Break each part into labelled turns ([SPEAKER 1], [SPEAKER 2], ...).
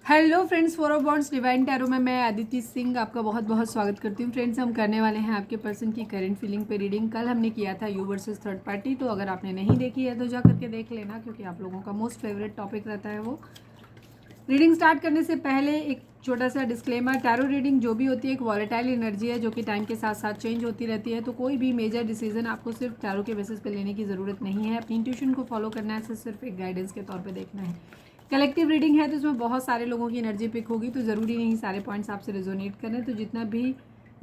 [SPEAKER 1] Hello friends, four of bonds divine tarot में मैं अदिति सिंह आपका बहुत बहुत स्वागत करती हूँ। फ्रेंड्स, हम करने वाले हैं आपके पर्सन की करंट फीलिंग पे रीडिंग। कल हमने किया था यू वर्सेस थर्ड पार्टी, तो अगर आपने नहीं देखी है तो जा करके देख लेना, क्योंकि आप लोगों का मोस्ट फेवरेट टॉपिक रहता है वो। रीडिंग स्टार्ट करने से पहले एक छोटा सा डिस्क्लेमर, टैरो रीडिंग जो भी होती है एक वॉलेटाइल एनर्जी है जो कि टाइम के साथ साथ चेंज होती रहती है। तो कोई भी मेजर डिसीजन आपको सिर्फ टैरो के बेसिस पे लेने की ज़रूरत नहीं है। अपनी इंट्यूशन को फॉलो करना है, सिर्फ एक गाइडेंस के तौर पे देखना है। कलेक्टिव रीडिंग है तो इसमें बहुत सारे लोगों की एनर्जी पिक होगी, तो ज़रूरी नहीं सारे पॉइंट्स आपसे रेजोनेट करें। तो जितना भी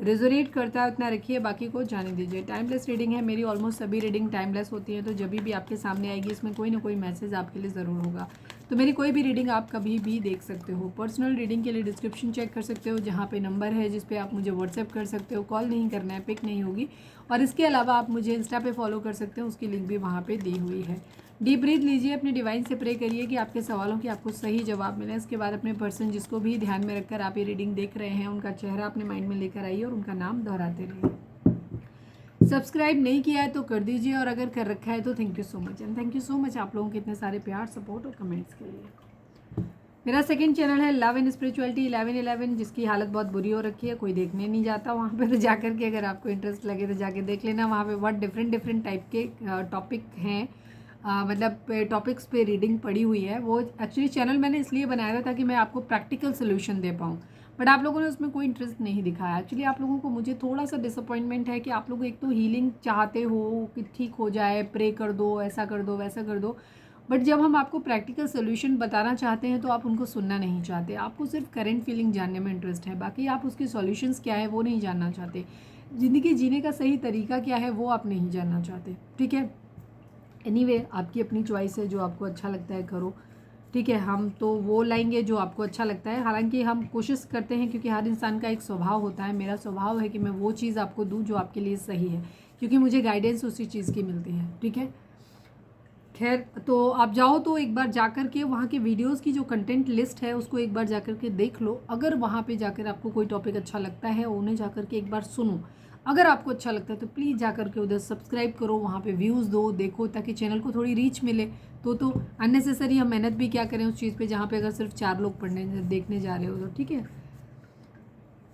[SPEAKER 1] रेजोनेट करता है उतना रखिए, बाकी को जाने दीजिए। टाइमलेस रीडिंग है, मेरी ऑलमोस्ट सभी रीडिंग टाइमलेस होती है, तो जब भी आपके सामने आएगी इसमें कोई ना कोई मैसेज आपके लिए ज़रूर होगा। तो मेरी कोई भी रीडिंग आप कभी भी देख सकते हो। पर्सनल रीडिंग के लिए डिस्क्रिप्शन चेक कर सकते हो, जहाँ पे नंबर है जिस पे आप मुझे व्हाट्सएप कर सकते हो। कॉल नहीं करना है, पिक नहीं होगी। और इसके अलावा आप मुझे इंस्टा पे फॉलो कर सकते हो, उसकी लिंक भी वहाँ पे दी हुई है। डीप ब्रीथ लीजिए, अपने डिवाइन से प्रे करिए कि आपके सवालों की आपको सही जवाब मिले। इसके बाद अपने पर्सन जिसको भी ध्यान में रखकर आप ये रीडिंग देख रहे हैं उनका चेहरा अपने माइंड में लेकर आइए और उनका नाम दोहराते रहिए। सब्सक्राइब नहीं किया है तो कर दीजिए, और अगर कर रखा है तो thank you so much. And thank you so much आप लोगों के इतने सारे प्यार, सपोर्ट और कमेंट्स के लिए। मेरा सेकंड चैनल है लव एंड स्पिरिचुअलिटी 1111, जिसकी हालत बहुत बुरी हो रखी है, कोई देखने नहीं जाता वहाँ पे। तो जाकर के अगर आपको इंटरेस्ट लगे तो जाके देख लेना। वहाँ पे बहुत डिफरेंट डिफरेंट टाइप के टॉपिक हैं, मतलब टॉपिक्स पे रीडिंग पड़ी हुई है। वो एक्चुअली चैनल मैंने इसलिए बनाया था ताकि मैं आपको प्रैक्टिकल सोल्यूशन दे पाऊँ, बट आप लोगों ने उसमें कोई इंटरेस्ट नहीं दिखाया। एक्चुअली आप लोगों को मुझे थोड़ा सा डिसअपॉइंटमेंट है कि आप लोग एक तो हीलिंग चाहते हो कि ठीक हो जाए, प्रे कर दो, ऐसा कर दो, वैसा कर दो, बट जब हम आपको प्रैक्टिकल सोल्यूशन बताना चाहते हैं तो आप उनको सुनना नहीं चाहते। आपको सिर्फ करंट फीलिंग जानने में इंटरेस्ट है, बाकी आप उसके सॉल्यूशंस क्या है वो नहीं जानना चाहते। ज़िंदगी जीने का सही तरीका क्या है वो आप नहीं जानना चाहते। ठीक है, एनीवे आपकी अपनी चॉइस है, जो आपको अच्छा लगता है करो। ठीक है, हम तो वो लाएंगे जो आपको अच्छा लगता है। हालांकि हम कोशिश करते हैं, क्योंकि हर इंसान का एक स्वभाव होता है। मेरा स्वभाव है कि मैं वो चीज़ आपको दूं जो आपके लिए सही है, क्योंकि मुझे गाइडेंस उसी चीज़ की मिलती है। ठीक है, खैर, तो आप जाओ तो एक बार जाकर के वहाँ के वीडियोस की जो कंटेंट लिस्ट है उसको एक बार जाकर के देख लो। अगर वहाँ पे जाकर आपको कोई टॉपिक अच्छा लगता है उन्हें जाकर के एक बार सुनो। अगर आपको अच्छा लगता है तो प्लीज़ जाकर के उधर सब्सक्राइब करो, वहाँ पे व्यूज़ दो, देखो, ताकि चैनल को थोड़ी रीच मिले। तो अननेसेसरी हम मेहनत भी क्या करें उस चीज़ पे जहाँ पे अगर सिर्फ 4 लोग पढ़ने देखने जा रहे हो तो। ठीक है,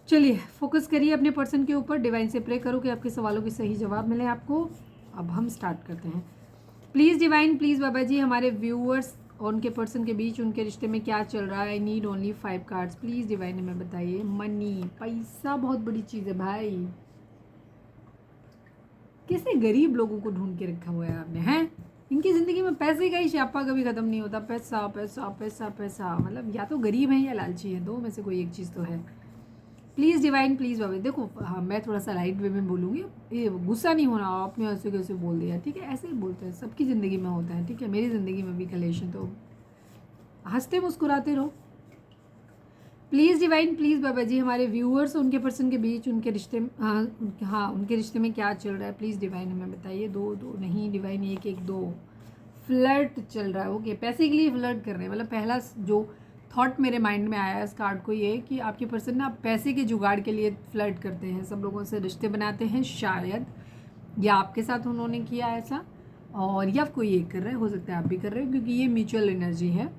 [SPEAKER 1] चलिए फोकस करिए अपने पर्सन के ऊपर, डिवाइन से प्रे करो कि आपके सवालों के सही जवाब मिले आपको। अब हम स्टार्ट करते हैं। प्लीज़ डिवाइन, प्लीज़ बाबा जी, हमारे व्यूअर्स और उनके पर्सन के बीच उनके रिश्ते में क्या चल रहा है। आई need only 5 cards, please divine हमें बताइए। मनी, पैसा बहुत बड़ी चीज़ है भाई। कैसे गरीब लोगों को ढूंढ के रखा हुआ है आपने, हैं? इनकी ज़िंदगी में पैसे का ही छापा कभी ख़त्म नहीं होता। पैसा पैसा पैसा पैसा, मतलब या तो गरीब हैं या लालची हैं, दो में से कोई एक चीज़ तो है। प्लीज़ डिवाइन, प्लीज़ बाबा। देखो, हाँ, मैं थोड़ा सा लाइट वे में बोलूँगी, ये गुस्सा नहीं होना, आपने ऐसे कैसे बोल दिया। ठीक है, ऐसे ही बोलते हैं, सबकी ज़िंदगी में होता है। ठीक है, मेरी ज़िंदगी में भी कलेश है, तो हंसते मुस्कुराते रहो। प्लीज़ डिवाइन, प्लीज़ बाबा जी, हमारे व्यूअर्स और उनके पर्सन के बीच उनके रिश्ते में, हाँ उनके रिश्ते में क्या चल रहा है, प्लीज़ डिवाइन हमें बताइए। दो दो नहीं डिवाइन, एक एक दो। फ्लर्ट चल रहा है, ओके, पैसे के लिए फ्लर्ट कर रहे हैं। मतलब पहला जो थॉट मेरे माइंड में आया इस कार्ड को ये, कि आपके पर्सन ना पैसे के जुगाड़ के लिए फ्लर्ट करते हैं, सब लोगों से रिश्ते बनाते हैं शायद, या आपके साथ उन्होंने किया ऐसा, और या कोई एक कर रहा है, हो सकता है आप भी कर रहे हो, क्योंकि ये म्यूचुअल एनर्जी है।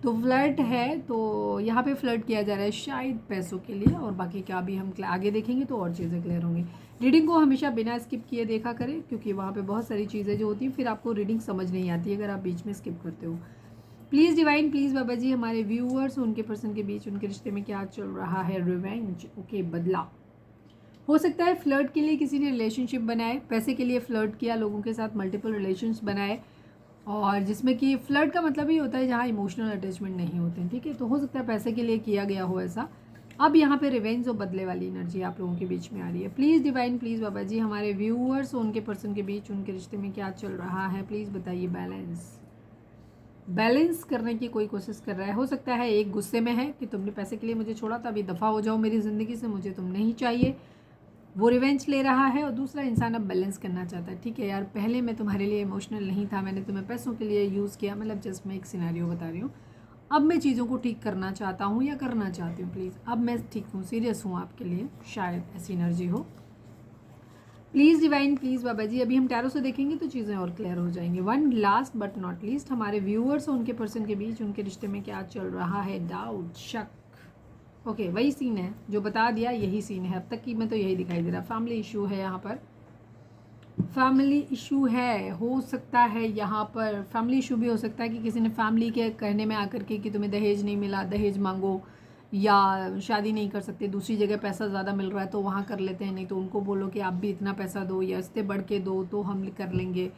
[SPEAKER 1] तो फ्लर्ट है, तो यहाँ पे फ्लर्ट किया जा रहा है शायद पैसों के लिए, और बाकी क्या भी हम आगे देखेंगे तो और चीज़ें क्लियर होंगी। रीडिंग को हमेशा बिना स्किप किए देखा करें, क्योंकि वहाँ पे बहुत सारी चीज़ें जो होती हैं फिर आपको रीडिंग समझ नहीं आती अगर आप बीच में स्किप करते हो। प्लीज़ डिवाइन, प्लीज़ बाबा जी, हमारे व्यूअर्स उनके पर्सन के बीच उनके रिश्ते में क्या चल रहा है। रिवेंज, ओके, बदला। हो सकता है फ्लर्ट के लिए किसी ने रिलेशनशिप बनाए, पैसे के लिए फ्लर्ट किया, लोगों के साथ मल्टीपल रिलेशंस बनाए, और जिसमें कि फ्लर्ट का मतलब ही होता है जहाँ इमोशनल अटैचमेंट नहीं होते हैं। ठीक है, तो हो सकता है पैसे के लिए किया गया हो ऐसा। अब यहाँ पे रिवेंज और बदले वाली एनर्जी आप लोगों के बीच में आ रही है। प्लीज़ डिवाइन, प्लीज़ बाबा जी, हमारे व्यूअर्स और उनके पर्सन के बीच उनके रिश्ते में क्या चल रहा है, प्लीज़ बताइए। बैलेंस करने की कोई कोशिश कर रहा है। हो सकता है एक गुस्से में है कि तुमने पैसे के लिए मुझे छोड़ा था, अभी दफ़ा हो जाओ मेरी ज़िंदगी से, मुझे तुम नहीं चाहिए, वो रिवेंज ले रहा है। और दूसरा इंसान अब बैलेंस करना चाहता है। ठीक है यार, पहले मैं तुम्हारे लिए इमोशनल नहीं था, मैंने तुम्हें पैसों के लिए यूज़ किया, मतलब जस्ट मैं एक सिनेरियो बता रही हूँ। अब मैं चीज़ों को ठीक करना चाहता हूँ या करना चाहती हूँ, प्लीज़ अब मैं ठीक हूँ, सीरियस हूँ आपके लिए, शायद ऐसी एनर्जी हो। प्लीज़ डिवाइन, प्लीज़ बाबा जी, अभी हम टैरो से देखेंगे तो चीज़ें और क्लियर हो जाएंगी। One last but not least, हमारे व्यूअर्स और उनके पर्सन के बीच उनके रिश्ते में क्या चल रहा है, डाउट, शक। ओके, वही सीन है जो बता दिया, यही सीन है अब तक की, मैं तो यही दिखाई दे रहा। फैमिली इशू है यहाँ पर, फैमिली इशू है, हो सकता है यहाँ पर फैमिली इशू भी हो सकता है कि किसी ने फैमिली के कहने में आकर के कि तुम्हें दहेज नहीं मिला, दहेज मांगो, या शादी नहीं कर सकते, दूसरी जगह पैसा ज़्यादा मिल रहा है तो वहाँ कर लेते हैं, नहीं तो उनको बोलो कि आप भी इतना पैसा दो या इससे बढ़ के दो तो हम कर लेंगे।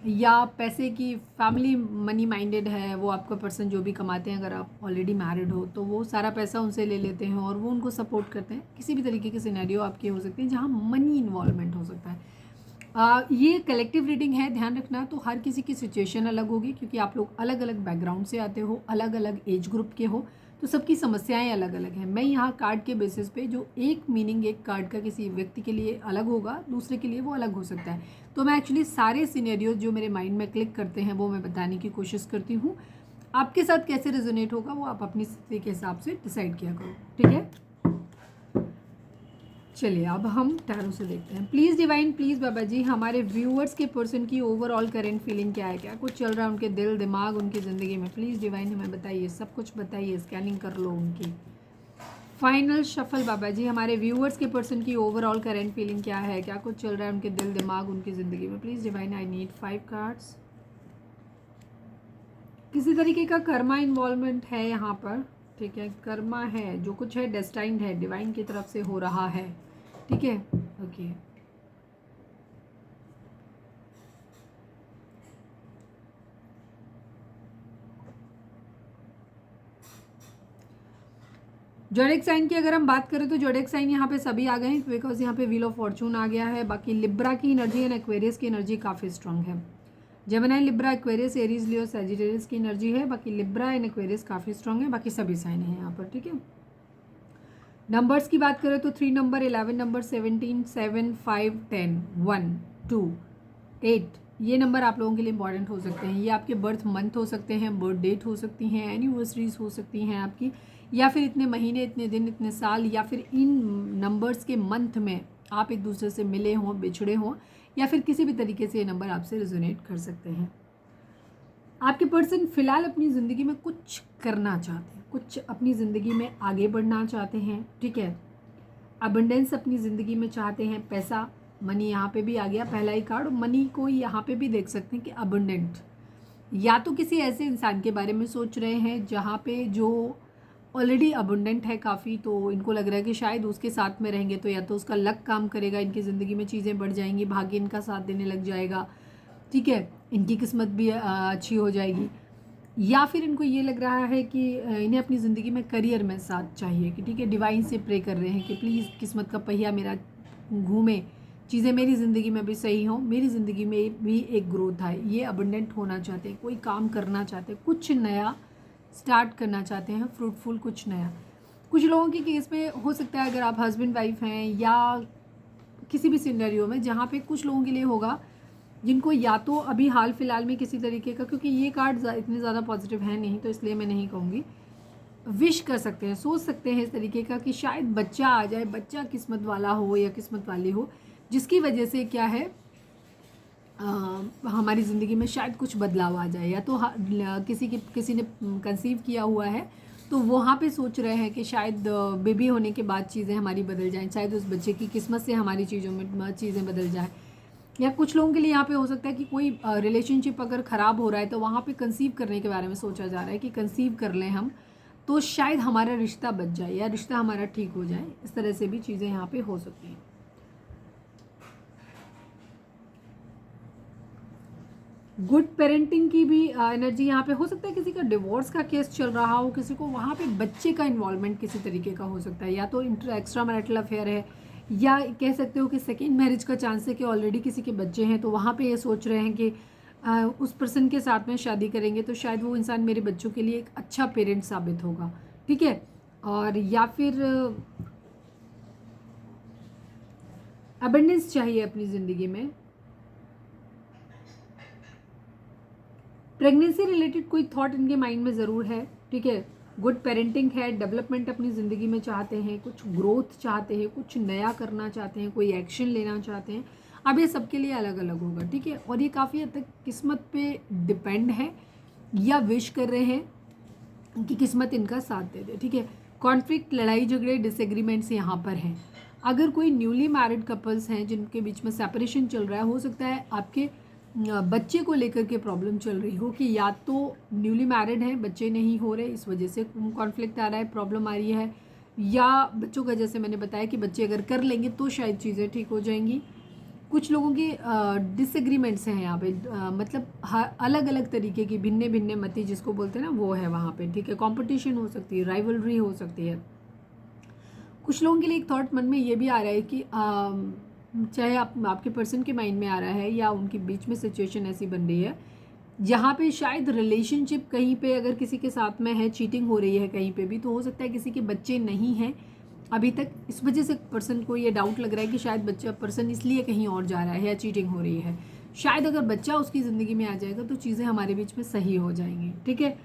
[SPEAKER 1] या पैसे की फैमिली मनी माइंडेड है, वो आपका पर्सन जो भी कमाते हैं, अगर आप ऑलरेडी मैरिड हो तो वो सारा पैसा उनसे ले लेते हैं और वो उनको सपोर्ट करते हैं। किसी भी तरीके की सिनेरियो आपकी हो सकती है जहाँ मनी इन्वॉल्वमेंट हो सकता है। ये कलेक्टिव रीडिंग है, ध्यान रखना। तो हर किसी की सिचुएशन अलग होगी क्योंकि आप लोग अलग अलग बैकग्राउंड से आते हो, अलग अलग एज ग्रुप के हो, तो सबकी समस्याएं अलग अलग हैं। मैं यहाँ कार्ड के बेसिस पे जो एक मीनिंग एक कार्ड का किसी व्यक्ति के लिए अलग होगा, दूसरे के लिए वो अलग हो सकता है। तो मैं एक्चुअली सारे सिनेरियोज जो मेरे माइंड में क्लिक करते हैं वो मैं बताने की कोशिश करती हूँ। आपके साथ कैसे रेजोनेट होगा वो आप अपनी स्थिति के हिसाब से डिसाइड किया करो, ठीक है। चलिए अब हम टैरो से देखते हैं। प्लीज़ डिवाइन, प्लीज़ बाबा जी, हमारे व्यूअर्स के पर्सन की ओवरऑल करेंट फीलिंग क्या है, क्या कुछ चल रहा है उनके दिल दिमाग उनकी ज़िंदगी में। प्लीज़ डिवाइन हमें बताइए, सब कुछ बताइए, स्कैनिंग कर लो उनकी। फाइनल शफल बाबा जी, हमारे व्यूअर्स के पर्सन की ओवरऑल करेंट फीलिंग क्या है, क्या कुछ चल रहा है उनके दिल दिमाग उनकी ज़िंदगी में। Please divine, I need 5 cards. किसी तरीके का कर्मा इन्वॉल्वमेंट है यहाँ पर, ठीक है, कर्मा है, जो कुछ है डेस्टाइन्ड है, डिवाइन की तरफ से हो रहा है, ठीक है। ओके, जोडिक साइन की अगर हम बात करें तो जोडिक साइन यहाँ पे सभी आ गए हैं बिकॉज यहाँ पे व्हील ऑफ फॉर्चून आ गया है। बाकी लिब्रा की एनर्जी एंड एक्वेरियस की एनर्जी काफ़ी स्ट्रांग है। जेमिनी, लिब्रा, एक्वेरियस, एरीज, लियो, सैजिटेरियस की एनर्जी है। बाकी लिब्रा एंड एक्वेरियस काफ़ी स्ट्रांग है, बाकी सभी साइन है यहाँ पर, ठीक है। नंबर्स की बात करें तो 3 नंबर, 11 नंबर, 17, 7, 5, 10, 1, 2, 8, ये नंबर आप लोगों के लिए इंपॉर्टेंट हो सकते हैं। ये आपके बर्थ मंथ हो सकते हैं, बर्थ डेट हो सकती हैं, एनिवर्सरीज हो सकती हैं आपकी, या फिर इतने महीने, इतने दिन, इतने साल, या फिर इन नंबर्स के मंथ में आप एक दूसरे से मिले हों, बिछड़े हों, या फिर किसी भी तरीके से ये नंबर आपसे रेजोनेट कर सकते हैं। आपके पर्सन फिलहाल अपनी ज़िंदगी में कुछ करना चाहते हैं, कुछ अपनी ज़िंदगी में आगे बढ़ना चाहते हैं, ठीक है। अबंडेंस अपनी ज़िंदगी में चाहते हैं, पैसा, मनी यहाँ पे भी आ गया पहला ही कार्ड। मनी को यहाँ पे भी देख सकते हैं कि अबंडेंट, या तो किसी ऐसे इंसान के बारे में सोच रहे हैं जहाँ पे जो ऑलरेडी अबंडेंट है काफ़ी, तो इनको लग रहा है कि शायद उसके साथ में रहेंगे तो या तो उसका लक काम करेगा, इनकी ज़िंदगी में चीज़ें बढ़ जाएंगी, भाग्य इनका साथ देने लग जाएगा, ठीक है, इनकी किस्मत भी अच्छी हो जाएगी। या फिर इनको ये लग रहा है कि इन्हें अपनी ज़िंदगी में करियर में साथ चाहिए, कि ठीक है, डिवाइन से प्रे कर रहे हैं कि प्लीज़ किस्मत का पहिया मेरा घूमे, चीज़ें मेरी ज़िंदगी में भी सही हों, मेरी ज़िंदगी में भी एक ग्रोथ आए। ये अबंडेंट होना चाहते हैं, कोई काम करना चाहते हैं, कुछ नया स्टार्ट करना चाहते हैं, फ्रूटफुल कुछ नया। कुछ लोगों के केस में हो सकता है अगर आप हस्बैंड वाइफ हैं या किसी भी सिनेरियो में जहाँ पे कुछ लोगों के लिए होगा जिनको या तो अभी हाल फिलहाल में किसी तरीके का, क्योंकि ये कार्ड इतने ज़्यादा पॉजिटिव है नहीं तो इसलिए मैं नहीं कहूँगी, विश कर सकते हैं, सोच सकते हैं इस तरीके का कि शायद बच्चा आ जाए, बच्चा किस्मत वाला हो या किस्मत वाली हो, जिसकी वजह से क्या है हमारी ज़िंदगी में शायद कुछ बदलाव आ जाए। या तो किसी ने कंसीव किया हुआ है तो वहाँ पे सोच रहे हैं कि शायद बेबी होने के बाद चीज़ें हमारी बदल जाएं, शायद उस बच्चे की किस्मत से हमारी चीज़ों में चीज़ें बदल जाएं। या कुछ लोगों के लिए यहाँ पे हो सकता है कि कोई रिलेशनशिप अगर ख़राब हो रहा है तो वहाँ पे कंसीव करने के बारे में सोचा जा रहा है कि कंसीव कर लें हम तो शायद हमारा रिश्ता बच जाए या रिश्ता हमारा ठीक हो जाए। इस तरह से भी चीज़ें यहाँ पे हो सकती हैं। गुड पेरेंटिंग की भी एनर्जी यहाँ पे हो सकता है। किसी का डिवोर्स का केस चल रहा हो, किसी को वहाँ पे बच्चे का इन्वॉल्वमेंट किसी तरीके का हो सकता है, या तो एक्स्ट्रा मैरिटल अफेयर है, या कह सकते हो कि सेकेंड मैरिज का चांस है कि ऑलरेडी किसी के बच्चे हैं तो वहाँ पे ये सोच रहे हैं कि उस पर्सन के साथ में शादी करेंगे तो शायद वो इंसान मेरे बच्चों के लिए एक अच्छा पेरेंट साबित होगा, ठीक है। और या फिर अबंडेंस चाहिए अपनी ज़िंदगी में, प्रेगनेंसी रिलेटेड कोई थॉट इनके माइंड में ज़रूर है, ठीक है। गुड पेरेंटिंग है, डेवलपमेंट अपनी ज़िंदगी में चाहते हैं, कुछ ग्रोथ चाहते हैं, कुछ नया करना चाहते हैं, कोई एक्शन लेना चाहते हैं। अब ये सबके लिए अलग अलग होगा, ठीक है। और ये काफ़ी हद तक किस्मत पे डिपेंड है या विश कर रहे हैं कि किस्मत इनका साथ दे दे, ठीक है। कॉन्फ्लिक्ट, लड़ाई झगड़े, डिसएग्रीमेंट्स यहाँ पर हैं। अगर कोई न्यूली मैरिड कपल्स हैं जिनके बीच में सेपरेशन चल रहा है, हो सकता है आपके बच्चे को लेकर के प्रॉब्लम चल रही हो कि या तो न्यूली मैरिड हैं, बच्चे नहीं हो रहे, इस वजह से कॉन्फ्लिक्ट आ रहा है, प्रॉब्लम आ रही है, या बच्चों का जैसे मैंने बताया कि बच्चे अगर कर लेंगे तो शायद चीज़ें ठीक हो जाएंगी। कुछ लोगों की डिसएग्रीमेंट्स हैं यहाँ पे, मतलब अलग अलग तरीके की भिन्न भिन्न मति जिसको बोलते हैं ना, वो है वहाँ पे, ठीक है। कंपटीशन हो सकती है, राइवलरी हो सकती है। कुछ लोगों के लिए एक थॉट मन में ये भी आ रहा है कि चाहे आपके पर्सन के माइंड में आ रहा है या उनके बीच में सिचुएशन ऐसी बन रही है जहाँ पे शायद रिलेशनशिप कहीं पे अगर किसी के साथ में है, चीटिंग हो रही है कहीं पे भी, तो हो सकता है किसी के बच्चे नहीं हैं अभी तक। इस वजह से पर्सन को ये डाउट लग रहा है कि शायद बच्चा पर्सन इसलिए कहीं और जा रहा है या चीटिंग हो रही है। शायद अगर बच्चा उसकी ज़िंदगी में आ जाएगा तो चीज़ें हमारे बीच में सही हो जाएंगी, ठीक है।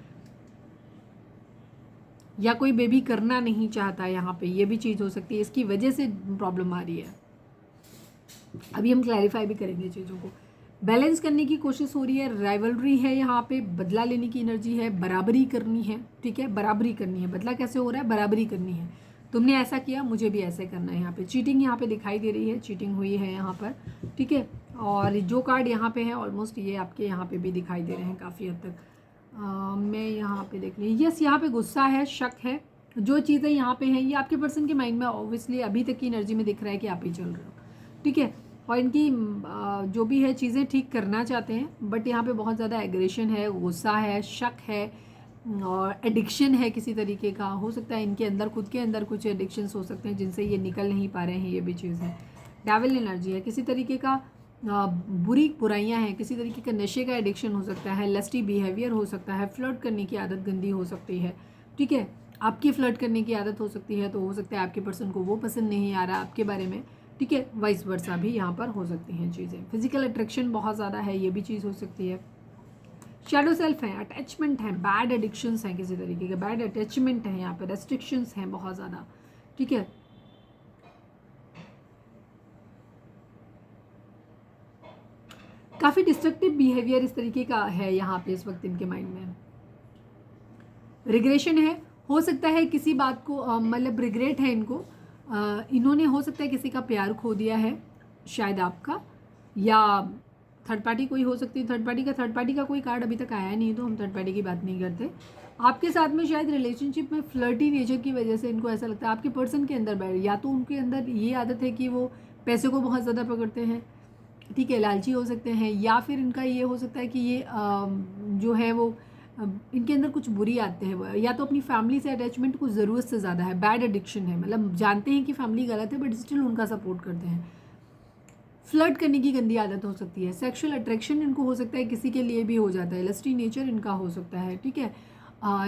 [SPEAKER 1] या कोई बेबी करना नहीं चाहता, यहाँ पे ये भी चीज़ हो सकती है, इसकी वजह से प्रॉब्लम आ रही है। अभी हम क्लैरिफाई भी करेंगे चीज़ों को। बैलेंस करने की कोशिश हो रही है, राइवलरी है, यहाँ पे बदला लेने की एनर्जी है, बराबरी करनी है, ठीक है। बराबरी करनी है, बदला कैसे हो रहा है, बराबरी करनी है। तुमने ऐसा किया, मुझे भी ऐसे करना है। यहाँ पे चीटिंग यहाँ पे दिखाई दे रही है, चीटिंग हुई है यहाँ पर, ठीक है। और जो कार्ड यहाँ पे है ऑलमोस्ट ये आपके यहाँ पे भी दिखाई दे रहे हैं काफ़ी हद तक। मैं यहाँ पे देख ली, यस, यहाँ पे गुस्सा है, शक है, जो चीज़ें यहाँ पे हैं ये आपके पर्सन के माइंड में ऑब्वियसली अभी तक की एनर्जी में दिख रहा है कि आप ही चल रहे हो, ठीक है। और इनकी जो भी है चीज़ें ठीक करना चाहते हैं, बट यहाँ पे बहुत ज़्यादा एग्रेशन है, गुस्सा है, शक है, और एडिक्शन है किसी तरीके का। हो सकता है इनके अंदर, खुद के अंदर कुछ एडिक्शंस हो सकते हैं जिनसे ये निकल नहीं पा रहे हैं, ये भी चीज़ है। डेविल एनर्जी है, किसी तरीके का बुराइयां हैं, किसी तरीके का नशे का एडिक्शन हो सकता है, लस्टी बिहेवियर हो सकता है, फ्लर्ट करने की आदत गंदी हो सकती है, ठीक है। आपकी फ्लर्ट करने की आदत हो सकती है, तो हो सकता है आपके पर्सन को वो पसंद नहीं आ रहा आपके बारे में, ठीक है। वाइस वर्सा भी यहाँ पर हो सकती हैं चीज़ें। फिजिकल अट्रैक्शन बहुत ज़्यादा है, ये भी चीज़ हो सकती है। शैडो सेल्फ है, अटैचमेंट है, बैड एडिक्शंस हैं, किसी तरीके के बैड अटैचमेंट है, यहाँ पर रेस्ट्रिक्शंस हैं बहुत ज़्यादा, ठीक है। काफ़ी डिस्ट्रक्टिव बिहेवियर इस तरीके का है यहाँ पे इस वक्त इनके माइंड में। रिग्रेशन है, हो सकता है किसी बात को मतलब रिग्रेट है इनको, इन्होंने हो सकता है किसी का प्यार खो दिया है, शायद आपका, या थर्ड पार्टी कोई हो सकती है। थर्ड पार्टी का कोई कार्ड अभी तक आया नहीं, तो हम थर्ड पार्टी की बात नहीं करते। आपके साथ में शायद रिलेशनशिप में फ्लर्टी नेचर की वजह से इनको ऐसा लगता है आपके पर्सन के अंदर बैठ, या तो उनके अंदर ये आदत है कि वो पैसे को बहुत ज़्यादा पकड़ते हैं, ठीक है, लालची हो सकते हैं, या फिर इनका ये हो सकता है कि ये जो है वो इनके अंदर कुछ बुरी आदतें हैं, या तो अपनी फैमिली से अटैचमेंट कुछ ज़रूरत से ज़्यादा है, बैड एडिक्शन है, मतलब जानते हैं कि फैमिली गलत है बट स्टिल उनका सपोर्ट करते हैं। फ्लर्ट करने की गंदी आदत हो सकती है, सेक्सुअल अट्रैक्शन इनको हो सकता है किसी के लिए भी हो जाता है, लस्टी नेचर इनका हो सकता है, ठीक है।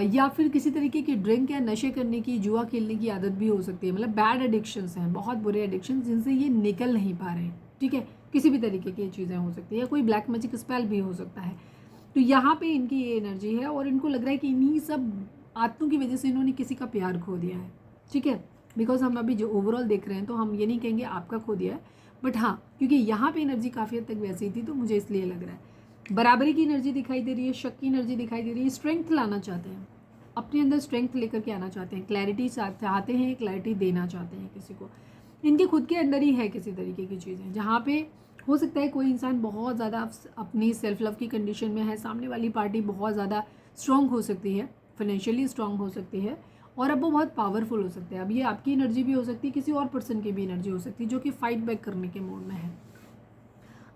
[SPEAKER 1] या फिर किसी तरीके की ड्रिंक या नशे करने की, जुआ खेलने की आदत भी हो सकती है। मतलब बैड एडिक्शंस हैं, बहुत बुरे एडिक्शन जिनसे ये निकल नहीं पा रहे हैं, ठीक है। किसी भी तरीके की चीज़ें हो सकती है, कोई ब्लैक मैजिक स्पेल भी हो सकता है। तो यहाँ पे इनकी ये एनर्जी है और इनको लग रहा है कि इन्हीं सब आदतों की वजह से इन्होंने किसी का प्यार खो दिया है, ठीक है। बिकॉज हम अभी जो ओवरऑल देख रहे हैं तो हम ये नहीं कहेंगे आपका खो दिया है, बट हाँ, क्योंकि यहाँ पे एनर्जी काफ़ी हद तक वैसी थी तो मुझे इसलिए लग रहा है। बराबरी की एनर्जी दिखाई दे रही है, शक की एनर्जी दिखाई दे रही है, स्ट्रेंथ लाना चाहते हैं, अपने अंदर स्ट्रेंथ लेकर के आना चाहते हैं, क्लैरिटी चाहते हैं, क्लैरिटी देना चाहते हैं किसी को। इनके खुद के अंदर ही है किसी तरीके की चीज़ें, जहाँ पे हो सकता है कोई इंसान बहुत ज़्यादा अपनी सेल्फ लव की कंडीशन में है, सामने वाली पार्टी बहुत ज़्यादा स्ट्रॉन्ग हो सकती है, फाइनेंशियली स्ट्रॉन्ग हो सकती है, और अब वो बहुत पावरफुल हो सकते हैं। अब ये आपकी एनर्जी भी हो सकती है, किसी और पर्सन की भी एनर्जी हो सकती है जो कि फाइट बैक करने के मोड में है।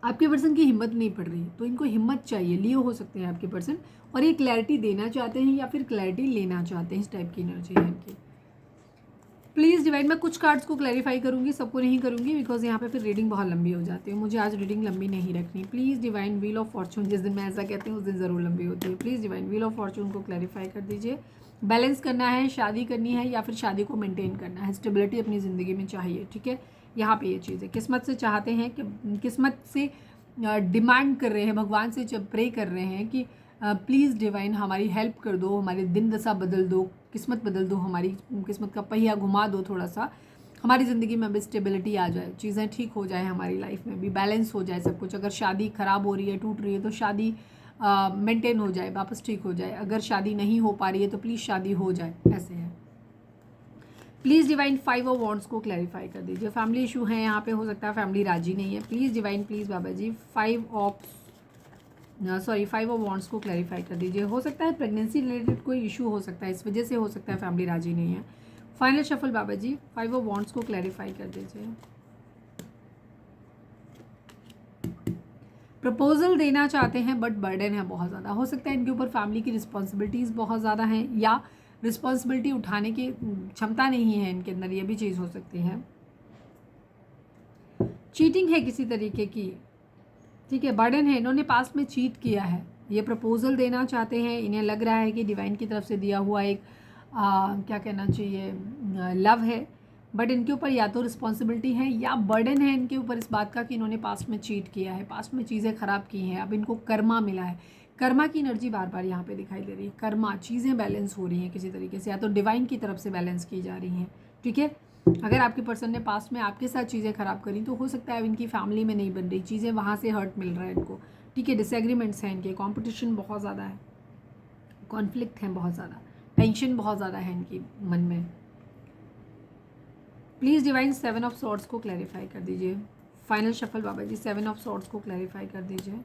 [SPEAKER 1] आपके पर्सन की हिम्मत नहीं पड़ रही, तो इनको हिम्मत चाहिए, लियो हो सकते हैं आपके पर्सन, और ये क्लैरिटी देना चाहते हैं या फिर क्लैरिटी लेना चाहते हैं, इस टाइप की एनर्जी है इनकी। प्लीज़ डिवाइड, मैं कुछ कार्ड्स को क्लैरिफाई करूंगी, सबको नहीं करूंगी बिकॉज यहाँ पे फिर रीडिंग बहुत लंबी हो जाती है, मुझे आज रीडिंग लंबी नहीं रखनी। Please divine wheel of Fortune, जिस दिन मैं ऐसा कहती हूँ उस दिन ज़रूर लंबी होती है। Please divine wheel of Fortune को क्लैरिफाई कर दीजिए। बैलेंस करना है, शादी करनी है या फिर शादी को मेंटेन करना है, स्टेबिलिटी अपनी ज़िंदगी में चाहिए, ठीक है। यहाँ पे ये चीज़ है, किस्मत से चाहते हैं कि किस्मत से डिमांड कर रहे हैं, भगवान से जब प्रे कर रहे हैं कि प्लीज़ डिवाइन हमारी हेल्प कर दो, हमारी दिन दशा बदल दो, किस्मत बदल दो, हमारी किस्मत का पहिया घुमा दो थोड़ा सा, हमारी ज़िंदगी में अभी स्टेबिलिटी आ जाए, चीज़ें ठीक हो जाए, हमारी लाइफ में भी बैलेंस हो जाए सब कुछ। अगर शादी ख़राब हो रही है, टूट रही है, तो शादी मेंटेन हो जाए, वापस ठीक हो जाए। अगर शादी नहीं हो पा रही है तो प्लीज़ शादी हो जाए, ऐसे है। प्लीज़ डिवाइन 5 ऑफ वॉन्ड्स को क्लैरिफाई कर दीजिए। फैमिली इशू है यहाँ पे, हो सकता है फैमिली राजी नहीं है। Please divine, please Baba ji 5 of wands को क्लैरिफाई कर दीजिए। हो सकता है प्रेगनेंसी रिलेटेड कोई इशू हो सकता है, इस वजह से हो सकता है फैमिली राजी नहीं है। Final shuffle Baba ji 5 of wands को क्लैरिफाई कर दीजिए। प्रपोजल देना चाहते हैं बट बर्डन है बहुत ज़्यादा। हो सकता है इनके ऊपर फैमिली की रिस्पॉन्सिबिलिटीज़ बहुत ज़्यादा हैं, या रिस्पॉन्सिबिलिटी उठाने की क्षमता नहीं है इनके अंदर, ये भी चीज़ हो सकती है। चीटिंग है किसी तरीके की, ठीक है, बर्डन है, इन्होंने पास्ट में चीट किया है। ये प्रपोजल देना चाहते हैं, इन्हें लग रहा है कि डिवाइन की तरफ से दिया हुआ एक क्या कहना चाहिए, लव है, बट इनके ऊपर या तो रिस्पॉन्सिबिलिटी है या बर्डन है इनके ऊपर इस बात का कि इन्होंने पास्ट में चीट किया है, पास्ट में चीज़ें ख़राब की हैं, अब इनको कर्मा मिला है। कर्मा की एनर्जी बार बार यहाँ पे दिखाई दे रही है। कर्मा, चीज़ें बैलेंस हो रही हैं किसी तरीके से, या तो डिवाइन की तरफ से बैलेंस की जा रही हैं, ठीक है। अगर आपके पर्सन ने पास्ट में आपके साथ चीज़ें ख़राब करी तो हो सकता है इनकी फैमिली में नहीं बन रही चीज़ें, वहाँ से हर्ट मिल रहा है इनको, ठीक है। डिसएग्रीमेंट्स हैं इनके, कॉम्पिटिशन बहुत ज़्यादा है, कॉन्फ्लिक्ट हैं बहुत ज़्यादा, टेंशन बहुत ज़्यादा है इनकी मन में। प्लीज़ डिवाइन 7 ऑफ सॉर्ड्स को क्लैरिफाई कर दीजिए। Final shuffle Baba ji 7 of swords को क्लैरिफाई कर दीजिए।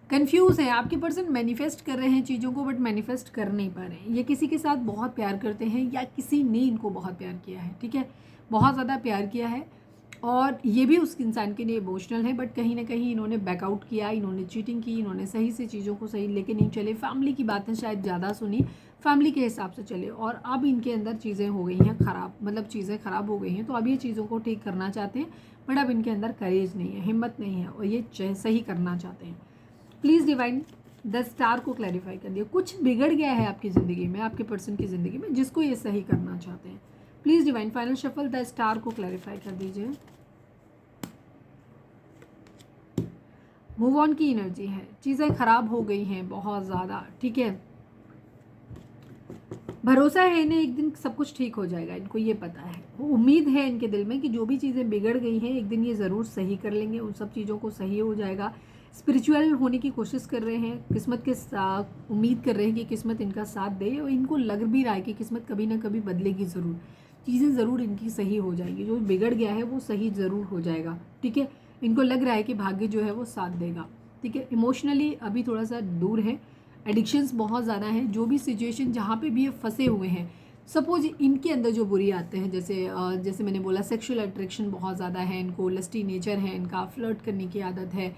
[SPEAKER 1] कंफ्यूज है आपके पर्सन, मैनिफेस्ट कर रहे हैं चीज़ों को बट मैनिफेस्ट कर नहीं पा रहे हैं। ये किसी के साथ बहुत प्यार करते हैं या किसी ने इनको बहुत प्यार किया है, ठीक है, बहुत ज़्यादा प्यार किया है, और ये भी उस इंसान के लिए इमोशनल है, बट कहीं ना कहीं इन्होंने बैकआउट किया, इन्होंने चीटिंग की, इन्होंने सही से चीज़ों को सही लेके नहीं चले, फैमिली की बातें शायद ज़्यादा सुनी, फैमिली के हिसाब से चले, और अब इनके अंदर चीज़ें हो गई हैं ख़राब, मतलब चीज़ें ख़राब हो गई हैं, तो अब ये चीज़ों को ठीक करना चाहते हैं, बट अब इनके अंदर करेज नहीं है, हिम्मत नहीं है, और ये सही करना चाहते हैं। प्लीज़ डिवाइन 10 स्टार को क्लैरिफाई कर दिया। कुछ बिगड़ गया है आपकी ज़िंदगी में, आपके पर्सन की ज़िंदगी में, जिसको ये सही करना चाहते हैं। Please divine final shuffle 10 star को क्लैरिफाई कर दीजिए। मूव ऑन की एनर्जी है, चीज़ें ख़राब हो गई हैं बहुत ज़्यादा, ठीक है, भरोसा है इन्हें एक दिन सब कुछ ठीक हो जाएगा, इनको ये पता है, वो उम्मीद है इनके दिल में कि जो भी चीज़ें बिगड़ गई हैं एक दिन ये ज़रूर सही कर लेंगे, उन सब चीज़ों को सही हो जाएगा। स्पिरिचुअल होने की कोशिश कर रहे हैं, किस्मत के साथ उम्मीद कर रहे हैं कि किस्मत इनका साथ दे, और इनको लग भी रहा है कि किस्मत कभी ना कभी बदलेगी ज़रूर, चीज़ें ज़रूर इनकी सही हो जाएंगी, जो बिगड़ गया है वो सही ज़रूर हो जाएगा, ठीक है। इनको लग रहा है कि भाग्य जो है वो साथ देगा, ठीक है। इमोशनली अभी थोड़ा सा दूर है, एडिक्शंस बहुत ज़्यादा हैं, जो भी सिचुएशन जहाँ पे भी ये फंसे हुए हैं, सपोज इनके अंदर जो बुरी आते हैं, जैसे मैंने बोला सेक्सुअल अट्रैक्शन बहुत ज़्यादा है इनको, लस्टी नेचर है इनका, फ्लर्ट करने की आदत है,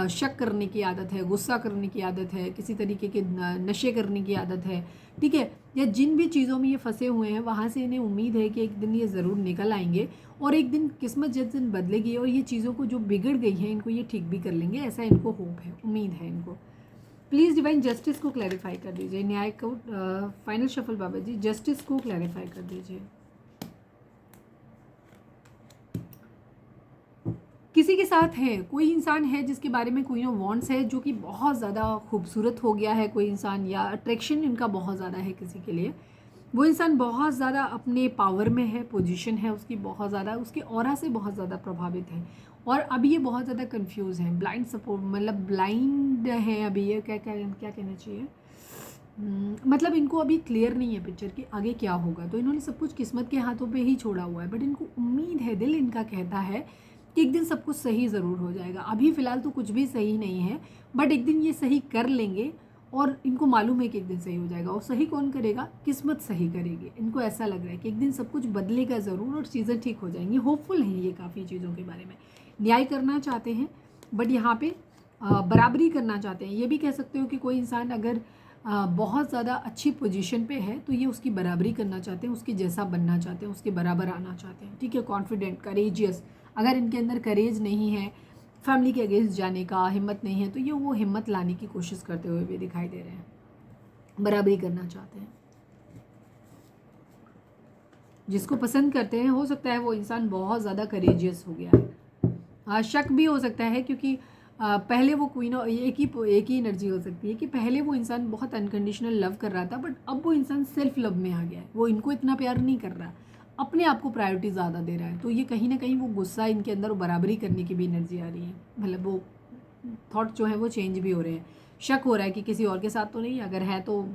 [SPEAKER 1] शक करने की आदत है, गुस्सा करने की आदत है, किसी तरीके के नशे करने की आदत है, ठीक है, या जिन भी चीज़ों में ये फंसे हुए हैं वहाँ से इन्हें उम्मीद है कि एक दिन ये ज़रूर निकल आएंगे, और एक दिन किस्मत जिस दिन बदलेगी और ये चीज़ों को जो बिगड़ गई हैं इनको ये ठीक भी कर लेंगे, ऐसा इनको होप है, उम्मीद है इनको। प्लीज़ डिवाइन जस्टिस को क्लैरिफाई कर दीजिए। न्याय को फाइनल शफल बाबा जी जस्टिस को क्लैरिफाई कर दीजिए। किसी के साथ है, कोई इंसान है जिसके बारे में क्वीन ऑफ वॉन्ड्स है, जो कि बहुत ज़्यादा खूबसूरत हो गया है कोई इंसान, या अट्रैक्शन इनका बहुत ज़्यादा है किसी के लिए। वो इंसान बहुत ज़्यादा अपने पावर में है, पोजीशन है उसकी बहुत ज़्यादा, उसके ऑरा से बहुत ज़्यादा प्रभावित है, और अभी ये बहुत ज़्यादा कंफ्यूज है, ब्लाइंड सपोर्ट, मतलब ब्लाइंड है अभी ये, क्या कहना चाहिए, मतलब इनको अभी क्लियर नहीं है पिक्चर कि आगे क्या होगा, तो इन्होंने सब कुछ किस्मत के हाथों पे ही छोड़ा हुआ है, बट इनको उम्मीद है, दिल इनका कहता है कि एक दिन सब कुछ सही ज़रूर हो जाएगा। अभी फ़िलहाल तो कुछ भी सही नहीं है, बट एक दिन ये सही कर लेंगे, और इनको मालूम है कि एक दिन सही हो जाएगा, और सही कौन करेगा, किस्मत सही करेगी, इनको ऐसा लग रहा है कि एक दिन सब कुछ बदलेगा ज़रूर और चीज़ें ठीक हो जाएंगी, होपफुल हैं ये काफ़ी चीज़ों के बारे में, न्याय करना चाहते हैं, बट यहाँ पे बराबरी करना चाहते हैं। ये भी कह सकते हो कि कोई इंसान अगर बहुत ज़्यादा अच्छी पोजीशन पे है तो ये उसकी बराबरी करना चाहते हैं, उसके जैसा बनना चाहते हैं, उसके बराबर आना चाहते हैं, ठीक है। कॉन्फिडेंट, करेजियस, अगर इनके अंदर करेज नहीं है, फैमिली के अगेंस्ट जाने का हिम्मत नहीं है, तो ये वो हिम्मत लाने की कोशिश करते हुए भी दिखाई दे रहे हैं, बराबरी करना चाहते हैं। जिसको पसंद करते हैं, हो सकता है वो इंसान बहुत ज़्यादा करेजियस हो गया है, शक भी हो सकता है, क्योंकि पहले वो क्वीन एक ही एनर्जी हो सकती है कि पहले वो इंसान बहुत अनकंडीशनल लव कर रहा था, बट अब वो इंसान सेल्फ लव में आ गया है, वो इनको इतना प्यार नहीं कर रहा, अपने आप को प्रायोरिटी ज़्यादा दे रहा है। तो ये कहीं ना कहीं वो गुस्सा इनके अंदर बराबरी करने की भी एनर्जी आ रही है, मतलब वो थॉट जो है वो चेंज भी हो रहे हैं। शक हो रहा है कि किसी और के साथ तो नहीं, अगर है तो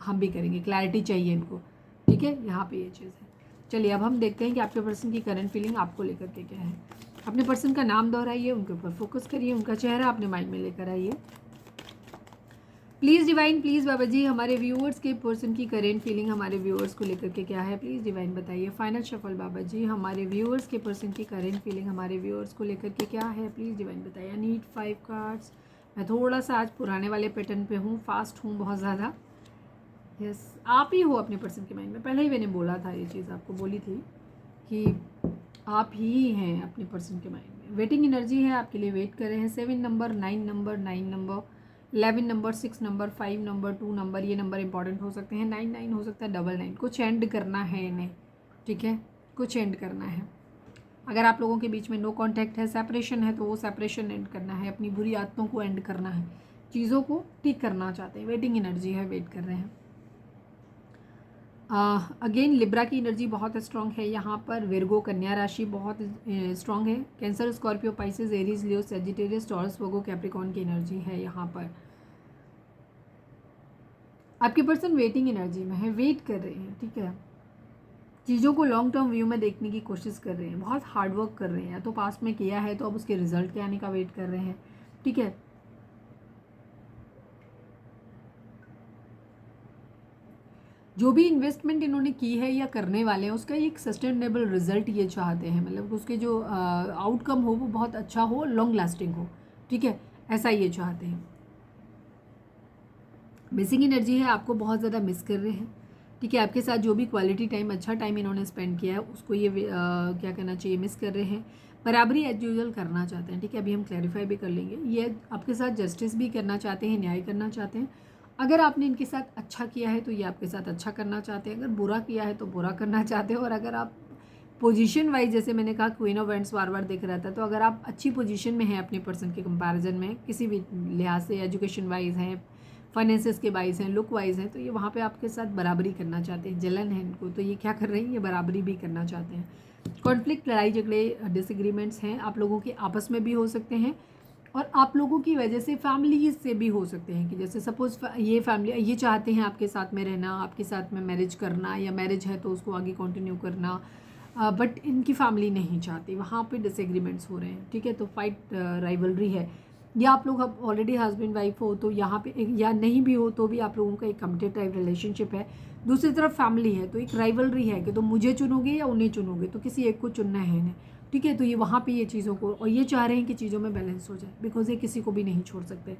[SPEAKER 1] हम भी करेंगे, क्लैरिटी चाहिए इनको, ठीक है, यहाँ पे ये चीज़ है। चलिए अब हम देखते हैं कि आपके पर्सन की करंट फीलिंग आपको लेकर के क्या है। अपने पर्सन का नाम दोहराइए, उनके ऊपर फोकस करिए, उनका चेहरा अपने माइंड में लेकर आइए। प्लीज़ डिवाइन, प्लीज़ बाबा जी, हमारे व्यूअर्स के पर्सन की करेंट फीलिंग हमारे व्यूअर्स को लेकर के क्या है, प्लीज़ डिवाइन बताइए। फाइनल शफल बाबा जी, हमारे व्यूअर्स के पर्सन की करेंट फीलिंग हमारे व्यूअर्स को लेकर के क्या है, प्लीज़ डिवाइन बताइए। I need 5 cards. मैं थोड़ा सा आज पुराने वाले पैटर्न पे हूँ, फास्ट हूँ बहुत ज़्यादा। यस, आप ही हो अपने पर्सन के माइंड में, पहले ही मैंने बोला था, ये चीज़ आपको बोली थी कि आप ही हैं अपने पर्सन के माइंड में। वेटिंग एनर्जी है, आपके लिए वेट कर रहे हैं। 7 number, 9 number, 9 number, 11 number, 6 number, 5 number, 2 number, ये नंबर इंपॉर्टेंट हो सकते हैं। 9 हो सकता है, 9 कुछ एंड करना है इन्हें, ठीक है, कुछ एंड करना है। अगर आप लोगों के बीच में नो कॉन्टैक्ट है, सेपरेशन है, तो वो सेपरेशन एंड करना है, अपनी बुरी आदतों को एंड करना है, चीज़ों को ठीक करना चाहते हैं। वेटिंग एनर्जी है, वेट कर रहे हैं। अगेन लिब्रा की एनर्जी बहुत स्ट्रांग है यहाँ पर। विर्गो कन्या राशि बहुत स्ट्रांग है। कैंसर, स्कॉर्पियो, पाइसेस, एरीज, लियो, सेजिटेरियस, टॉरस, वर्गो, कैप्रिकॉर्न की एनर्जी है यहाँ पर। आपके पर्सन वेटिंग एनर्जी में है, वेट कर रहे हैं, ठीक है, चीज़ों को लॉन्ग टर्म व्यू में देखने की कोशिश कर रहे हैं, बहुत हार्ड वर्क कर रहे हैं, या तो पास्ट में किया है तो अब उसके रिजल्ट के आने का वेट कर रहे हैं, ठीक है। जो भी इन्वेस्टमेंट इन्होंने की है या करने वाले हैं, उसका एक सस्टेनेबल रिजल्ट ये चाहते हैं, मतलब उसके जो आउटकम हो वो बहुत अच्छा हो, लॉन्ग लास्टिंग हो, ठीक है, ऐसा ये चाहते हैं। मिसिंग एनर्जी है, आपको बहुत ज़्यादा मिस कर रहे हैं, ठीक है, आपके साथ जो भी क्वालिटी टाइम, अच्छा टाइम इन्होंने स्पेंड किया है उसको ये क्या कहना चाहिए, मिस कर रहे हैं। बराबरी एज यूजुअल करना चाहते हैं, ठीक है, अभी हम क्लैरिफाई भी कर लेंगे। ये आपके साथ जस्टिस भी करना चाहते हैं, न्याय करना चाहते हैं। अगर आपने इनके साथ अच्छा किया है तो ये आपके साथ अच्छा करना चाहते हैं, अगर बुरा किया है तो बुरा करना चाहते हैं। और अगर आप पोजीशन वाइज, जैसे मैंने कहा क्वीन ऑफ वेंट्स बार बार दिख रहा था, तो अगर आप अच्छी पोजीशन में हैं अपने पर्सन के कंपैरिजन में, किसी भी लिहाज से, एजुकेशन वाइज हैं, फाइनेंसेस के वाइज हैं, लुक वाइज हैं, तो ये वहाँ पे आपके साथ बराबरी करना चाहते हैं। जलन है इनको, तो ये क्या कर रहे हैं, ये बराबरी भी करना चाहते हैं। कॉन्फ्लिक्ट, लड़ाई झगड़े, डिसएग्रीमेंट्स हैं, आप लोगों के आपस में भी हो सकते हैं, और आप लोगों की वजह से फैमिली से भी हो सकते हैं, कि जैसे सपोज ये फैमिली ये चाहते हैं आपके साथ में रहना, आपके साथ में मैरिज करना, या मैरिज है तो उसको आगे कंटिन्यू करना, बट इनकी फैमिली नहीं चाहती, वहाँ पे डिसएग्रीमेंट्स हो रहे हैं, ठीक है। तो फाइट, राइवलरी है, या आप लोग अब ऑलरेडी हस्बैंड वाइफ हो तो यहाँ पे या नहीं भी हो तो भी आप लोगों का एक कमिटेड टाइप रिलेशनशिप है। दूसरी तरफ फैमिली है, तो एक राइवलरी है कि तुम मुझे चुनोगे या उन्हें चुनोगे, तो किसी एक को चुनना है इन्हें, ठीक है। तो ये वहाँ पे ये चीज़ों को, और ये चाह रहे हैं कि चीज़ों में बैलेंस हो जाए, बिकॉज ये किसी को भी नहीं छोड़ सकते।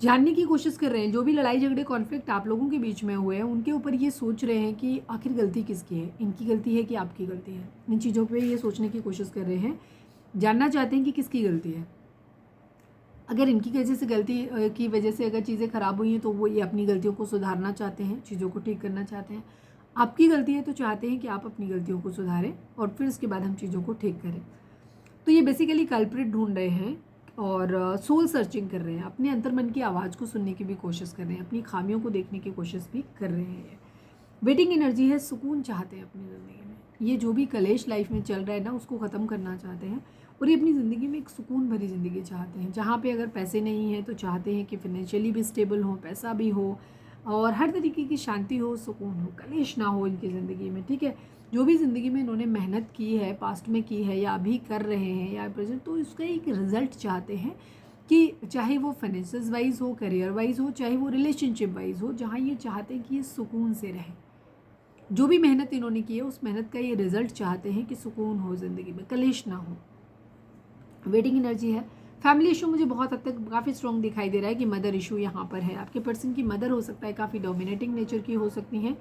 [SPEAKER 1] जानने की कोशिश कर रहे हैं, जो भी लड़ाई झगड़े कॉन्फ्लिक्ट आप लोगों के बीच में हुए हैं, उनके ऊपर ये सोच रहे हैं कि आखिर गलती किसकी है, इनकी गलती है कि आपकी गलती है। इन चीज़ों पे ये सोचने की कोशिश कर रहे हैं, जानना चाहते हैं कि किसकी गलती है। अगर इनकी वजह से की वजह से अगर चीज़ें ख़राब हुई हैं तो वो ये अपनी गलतियों को सुधारना चाहते हैं, चीज़ों को ठीक करना चाहते हैं। आपकी गलती है तो चाहते हैं कि आप अपनी गलतियों को सुधारें और फिर उसके बाद हम चीज़ों को ठीक करें। तो ये बेसिकली कल्प्रिट ढूंढ रहे हैं और सोल सर्चिंग कर रहे हैं, अपने अंतर्मन की आवाज़ को सुनने की भी कोशिश कर रहे हैं, अपनी खामियों को देखने की कोशिश भी कर रहे हैं। वेटिंग एनर्जी है, सुकून चाहते हैं अपनी ज़िंदगी में, ये जो भी कलेश लाइफ में चल रहा है ना उसको ख़त्म करना चाहते हैं, और ये अपनी ज़िंदगी में एक सुकून भरी ज़िंदगी चाहते हैं, जहाँ पे अगर पैसे नहीं हैं तो चाहते हैं कि फिनेंशियली भी स्टेबल हो, पैसा भी हो, और हर तरीके की शांति हो, सुकून हो, कलेश ना हो इनकी ज़िंदगी में, ठीक है। जो भी ज़िंदगी में इन्होंने मेहनत की है, पास्ट में की है, या अभी कर रहे हैं, या प्रेजेंट, तो उसका एक रिज़ल्ट चाहते हैं, कि चाहे वो फाइनेंसेस वाइज हो, करियर वाइज हो, चाहे वो रिलेशनशिप वाइज हो, जहाँ ये चाहते हैं कि ये सुकून से रहें। जो भी मेहनत इन्होंने की है उस मेहनत का ये रिजल्ट चाहते हैं कि सुकून हो ज़िंदगी में, कलेश ना हो। वेटिंग एनर्जी है, फैमिली इशू मुझे बहुत हद तक काफ़ी स्ट्रॉन्ग दिखाई दे रहा है कि मदर इशू यहाँ पर है। आपके पर्सन की मदर हो सकता है काफ़ी डोमिनेटिंग नेचर की हो सकती हैं,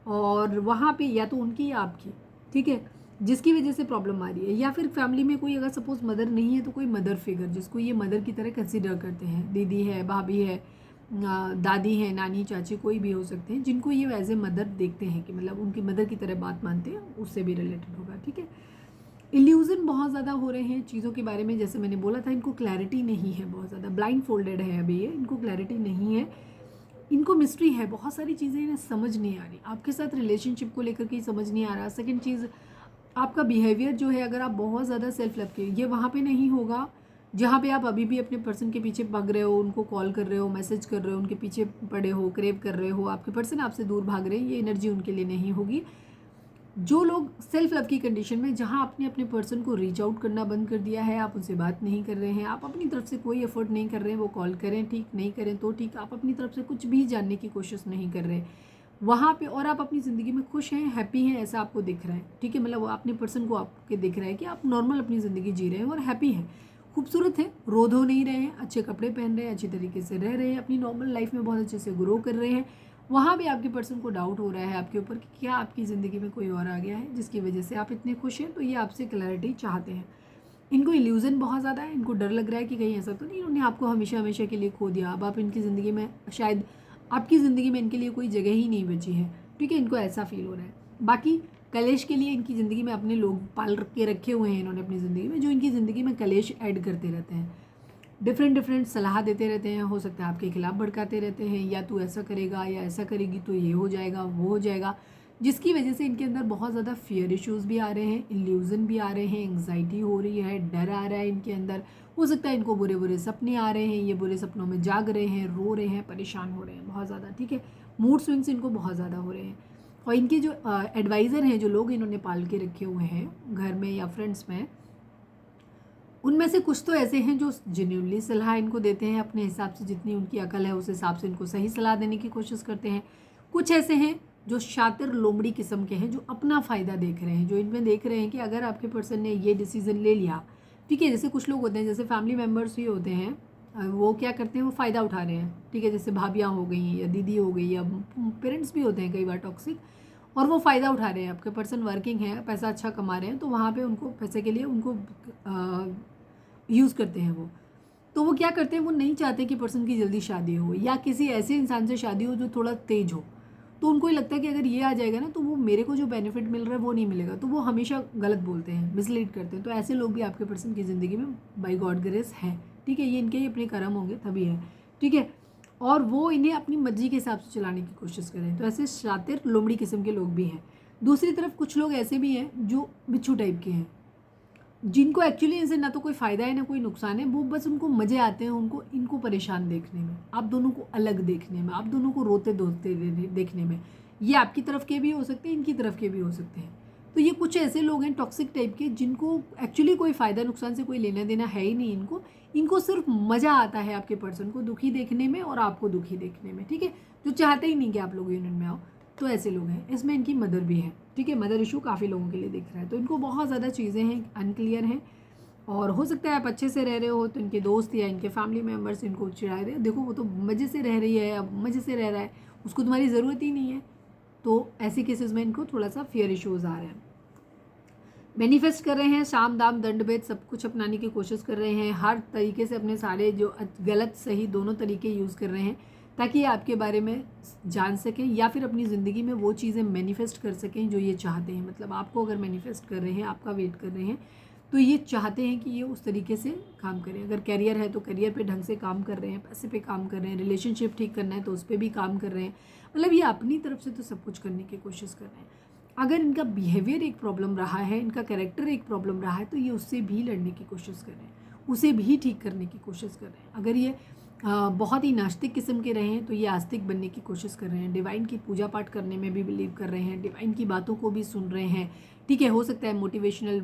[SPEAKER 1] और वहाँ पे या तो उनकी या आपकी, ठीक है, जिसकी वजह से प्रॉब्लम आ रही है। या फिर फैमिली में कोई अगर सपोज मदर नहीं है तो कोई मदर फिगर जिसको ये मदर की तरह कंसिडर करते हैं, दीदी है, भाभी है, दादी है, नानी, चाची, कोई भी हो सकते हैं, जिनको ये एज ए मदर देखते हैं कि मतलब उनकी मदर की तरह बात मानते हैं, उससे भी रिलेटेड होगा, ठीक है। इल्यूज़न बहुत ज़्यादा हो रहे हैं चीज़ों के बारे में। जैसे मैंने बोला था, इनको क्लैरिटी नहीं है, बहुत ज़्यादा ब्लाइंड फोल्डेड है अभी ये, इनको क्लैरिटी नहीं है, इनको मिस्ट्री है, बहुत सारी चीज़ें इन्हें समझ नहीं आ रही। आपके साथ रिलेशनशिप को लेकर के समझ नहीं आ रहा। सेकंड चीज़, आपका बिहेवियर जो है, अगर आप बहुत ज़्यादा सेल्फ लव के, ये वहाँ पे नहीं होगा जहाँ पे आप अभी भी अपने पर्सन के पीछे भाग रहे हो, उनको कॉल कर रहे हो, मैसेज कर रहे हो, उनके पीछे पड़े हो, क्रेव कर रहे हो, आपके पर्सन आपसे दूर भाग रहे हैं, ये एनर्जी उनके लिए नहीं होगी। जो लोग सेल्फ लव की कंडीशन में, जहाँ आपने अपने पर्सन को रीच आउट करना बंद कर दिया है, आप उनसे बात नहीं कर रहे हैं, आप अपनी तरफ से कोई एफर्ट नहीं कर रहे हैं, वो कॉल करें ठीक, नहीं करें तो ठीक, आप अपनी तरफ से कुछ भी जानने की कोशिश नहीं कर रहे वहाँ पे, और आप अपनी ज़िंदगी में खुश हैं, हैप्पी हैं, ऐसा आपको दिख रहा है, ठीक है। मतलब वो अपने पर्सन को आपके दिख रहा है कि आप नॉर्मल अपनी ज़िंदगी जी रहे हैं और हैप्पी हैं, खूबसूरत हैं, रो धो नहीं रहे हैं, अच्छे कपड़े पहन रहे हैं, अच्छी तरीके से रह रहे हैं, अपनी नॉर्मल लाइफ में बहुत अच्छे से ग्रो कर रहे हैं। वहाँ भी आपके पर्सन को डाउट हो रहा है आपके ऊपर कि क्या आपकी ज़िंदगी में कोई और आ गया है जिसकी वजह से आप इतने खुश हैं, तो ये आपसे क्लैरिटी चाहते हैं। इनको इल्यूज़न बहुत ज़्यादा है, इनको डर लग रहा है कि कहीं ऐसा तो नहीं उन्होंने आपको हमेशा हमेशा के लिए खो दिया, अब आप इनकी ज़िंदगी में, शायद आपकी ज़िंदगी में इनके लिए कोई जगह ही नहीं बची है, ठीक है, इनको ऐसा फील हो रहा है। बाकी कलेश के लिए इनकी ज़िंदगी में अपने लोग पाल के रखे हुए हैं इन्होंने अपनी ज़िंदगी में, जो इनकी ज़िंदगी में कलेश ऐड करते रहते हैं, डिफरेंट सलाह देते रहते हैं, हो सकता है आपके खिलाफ भड़काते रहते हैं, या तू ऐसा करेगा या ऐसा करेगी तो ये हो जाएगा वो हो जाएगा, जिसकी वजह से इनके अंदर बहुत ज़्यादा फियर इश्यूज़ भी आ रहे हैं, इल्यूज़न भी आ रहे हैं, एंग्जाइटी हो रही है, डर आ रहा है इनके अंदर। हो सकता है इनको बुरे बुरे सपने आ रहे हैं, ये बुरे सपनों में जाग रहे हैं, रो रहे हैं, परेशान हो रहे हैं बहुत ज़्यादा, ठीक है। मूड स्विंग्स इनको बहुत ज़्यादा हो रहे हैं। और इनके जो एडवाइज़र हैं, जो लोग इन्होंने पाल के रखे हुए हैं घर में या फ्रेंड्स में, उनमें से कुछ तो ऐसे हैं जो जेन्युइनली सलाह इनको देते हैं, अपने हिसाब से जितनी उनकी अकल है उस हिसाब से इनको सही सलाह देने की कोशिश करते हैं। कुछ ऐसे हैं जो शातिर लोमड़ी किस्म के हैं, जो अपना फ़ायदा देख रहे हैं, जो इनमें देख रहे हैं कि अगर आपके पर्सन ने ये डिसीज़न ले लिया, ठीक है। जैसे कुछ लोग होते हैं, जैसे फैमिली मेम्बर्स ही होते हैं, वो क्या करते हैं, वो फ़ायदा उठा रहे हैं, ठीक है। जैसे भाभियाँ हो गई या दीदी हो गई या पेरेंट्स भी होते हैं कई बार टॉक्सिक, और वो फ़ायदा उठा रहे हैं। आपके पर्सन वर्किंग है, पैसा अच्छा कमा रहे हैं, तो वहाँ पे उनको पैसे के लिए उनको यूज़ करते हैं वो। तो वो क्या करते हैं, वो नहीं चाहते कि पर्सन की जल्दी शादी हो या किसी ऐसे इंसान से शादी हो जो थोड़ा तेज हो। तो उनको ये लगता है कि अगर ये आ जाएगा ना, तो वो मेरे को जो बेनिफिट मिल रहा है वो नहीं मिलेगा, तो वो हमेशा गलत बोलते हैं, मिसलीड करते हैं। तो ऐसे लोग भी आपके पर्सन की ज़िंदगी में बाय गॉड ग्रेस हैं, ठीक है। ये इनके ही अपने कर्म होंगे तभी है, ठीक है। और वो इन्हें अपनी मर्जी के हिसाब से चलाने की कोशिश करें, तो ऐसे शातिर लोमड़ी किस्म के लोग भी हैं। दूसरी तरफ कुछ लोग ऐसे भी हैं जो बिच्छू टाइप के हैं, जिनको एक्चुअली इनसे ना तो कोई फ़ायदा है ना कोई नुकसान है, वो बस उनको मज़े आते हैं उनको इनको परेशान देखने में, आप दोनों को अलग देखने में, आप दोनों को रोते धोते देखने में। ये आपकी तरफ के भी हो सकते हैं, इनकी तरफ के भी हो सकते हैं। तो ये कुछ ऐसे लोग हैं टॉक्सिक टाइप के, जिनको एक्चुअली कोई फ़ायदा नुकसान से कोई लेना देना है ही नहीं इनको। इनको सिर्फ मज़ा आता है आपके पर्सन को दुखी देखने में और आपको दुखी देखने में, ठीक है। जो चाहते ही नहीं कि आप लोग यूनियन में आओ, तो ऐसे लोग हैं। इसमें इनकी मदर भी है, ठीक है। मदर इशू काफ़ी लोगों के लिए दिख रहा है, तो इनको बहुत ज़्यादा चीज़ें हैं अनक्लियर हैं। और हो सकता है आप अच्छे से रह रहे हो, तो इनके दोस्त या इनके फैमिली मेम्बर्स इनको चिढ़ा रहे, देखो वो तो मज़े से रह रही है, अब मज़े से रह रहा है, उसको तुम्हारी ज़रूरत ही नहीं है। तो ऐसे केसेस में इनको थोड़ा सा फियर इश्यूज़ आ रहे हैं। मैनिफेस्ट कर रहे हैं, साम दाम दंड भेद सब कुछ अपनाने की कोशिश कर रहे हैं, हर तरीके से अपने सारे जो गलत सही दोनों तरीके यूज़ कर रहे हैं, ताकि ये आपके बारे में जान सकें या फिर अपनी ज़िंदगी में वो चीज़ें मैनिफेस्ट कर सकें जो ये चाहते हैं। मतलब आपको अगर मैनिफेस्ट कर रहे हैं, आपका वेट कर रहे हैं, तो ये चाहते हैं कि ये उस तरीके से काम करें। अगर करियर है तो करियर पे ढंग से काम कर रहे हैं, पैसे पे काम कर रहे हैं, रिलेशनशिप ठीक करना है तो उस पर भी काम कर रहे हैं। मतलब ये अपनी तरफ से तो सब कुछ करने की कोशिश कर रहे हैं। अगर इनका बिहेवियर एक प्रॉब्लम रहा है, इनका कैरेक्टर एक प्रॉब्लम रहा है, तो ये उससे भी लड़ने की कोशिश कर रहे हैं, उसे भी ठीक करने की कोशिश कर रहे हैं। अगर ये बहुत ही नास्तिक किस्म के रहे हैं, तो ये आस्तिक बनने की कोशिश कर रहे हैं। डिवाइन की पूजा पाठ करने में भी बिलीव कर रहे हैं, डिवाइन की बातों को भी सुन रहे हैं, ठीक है। हो सकता है मोटिवेशनल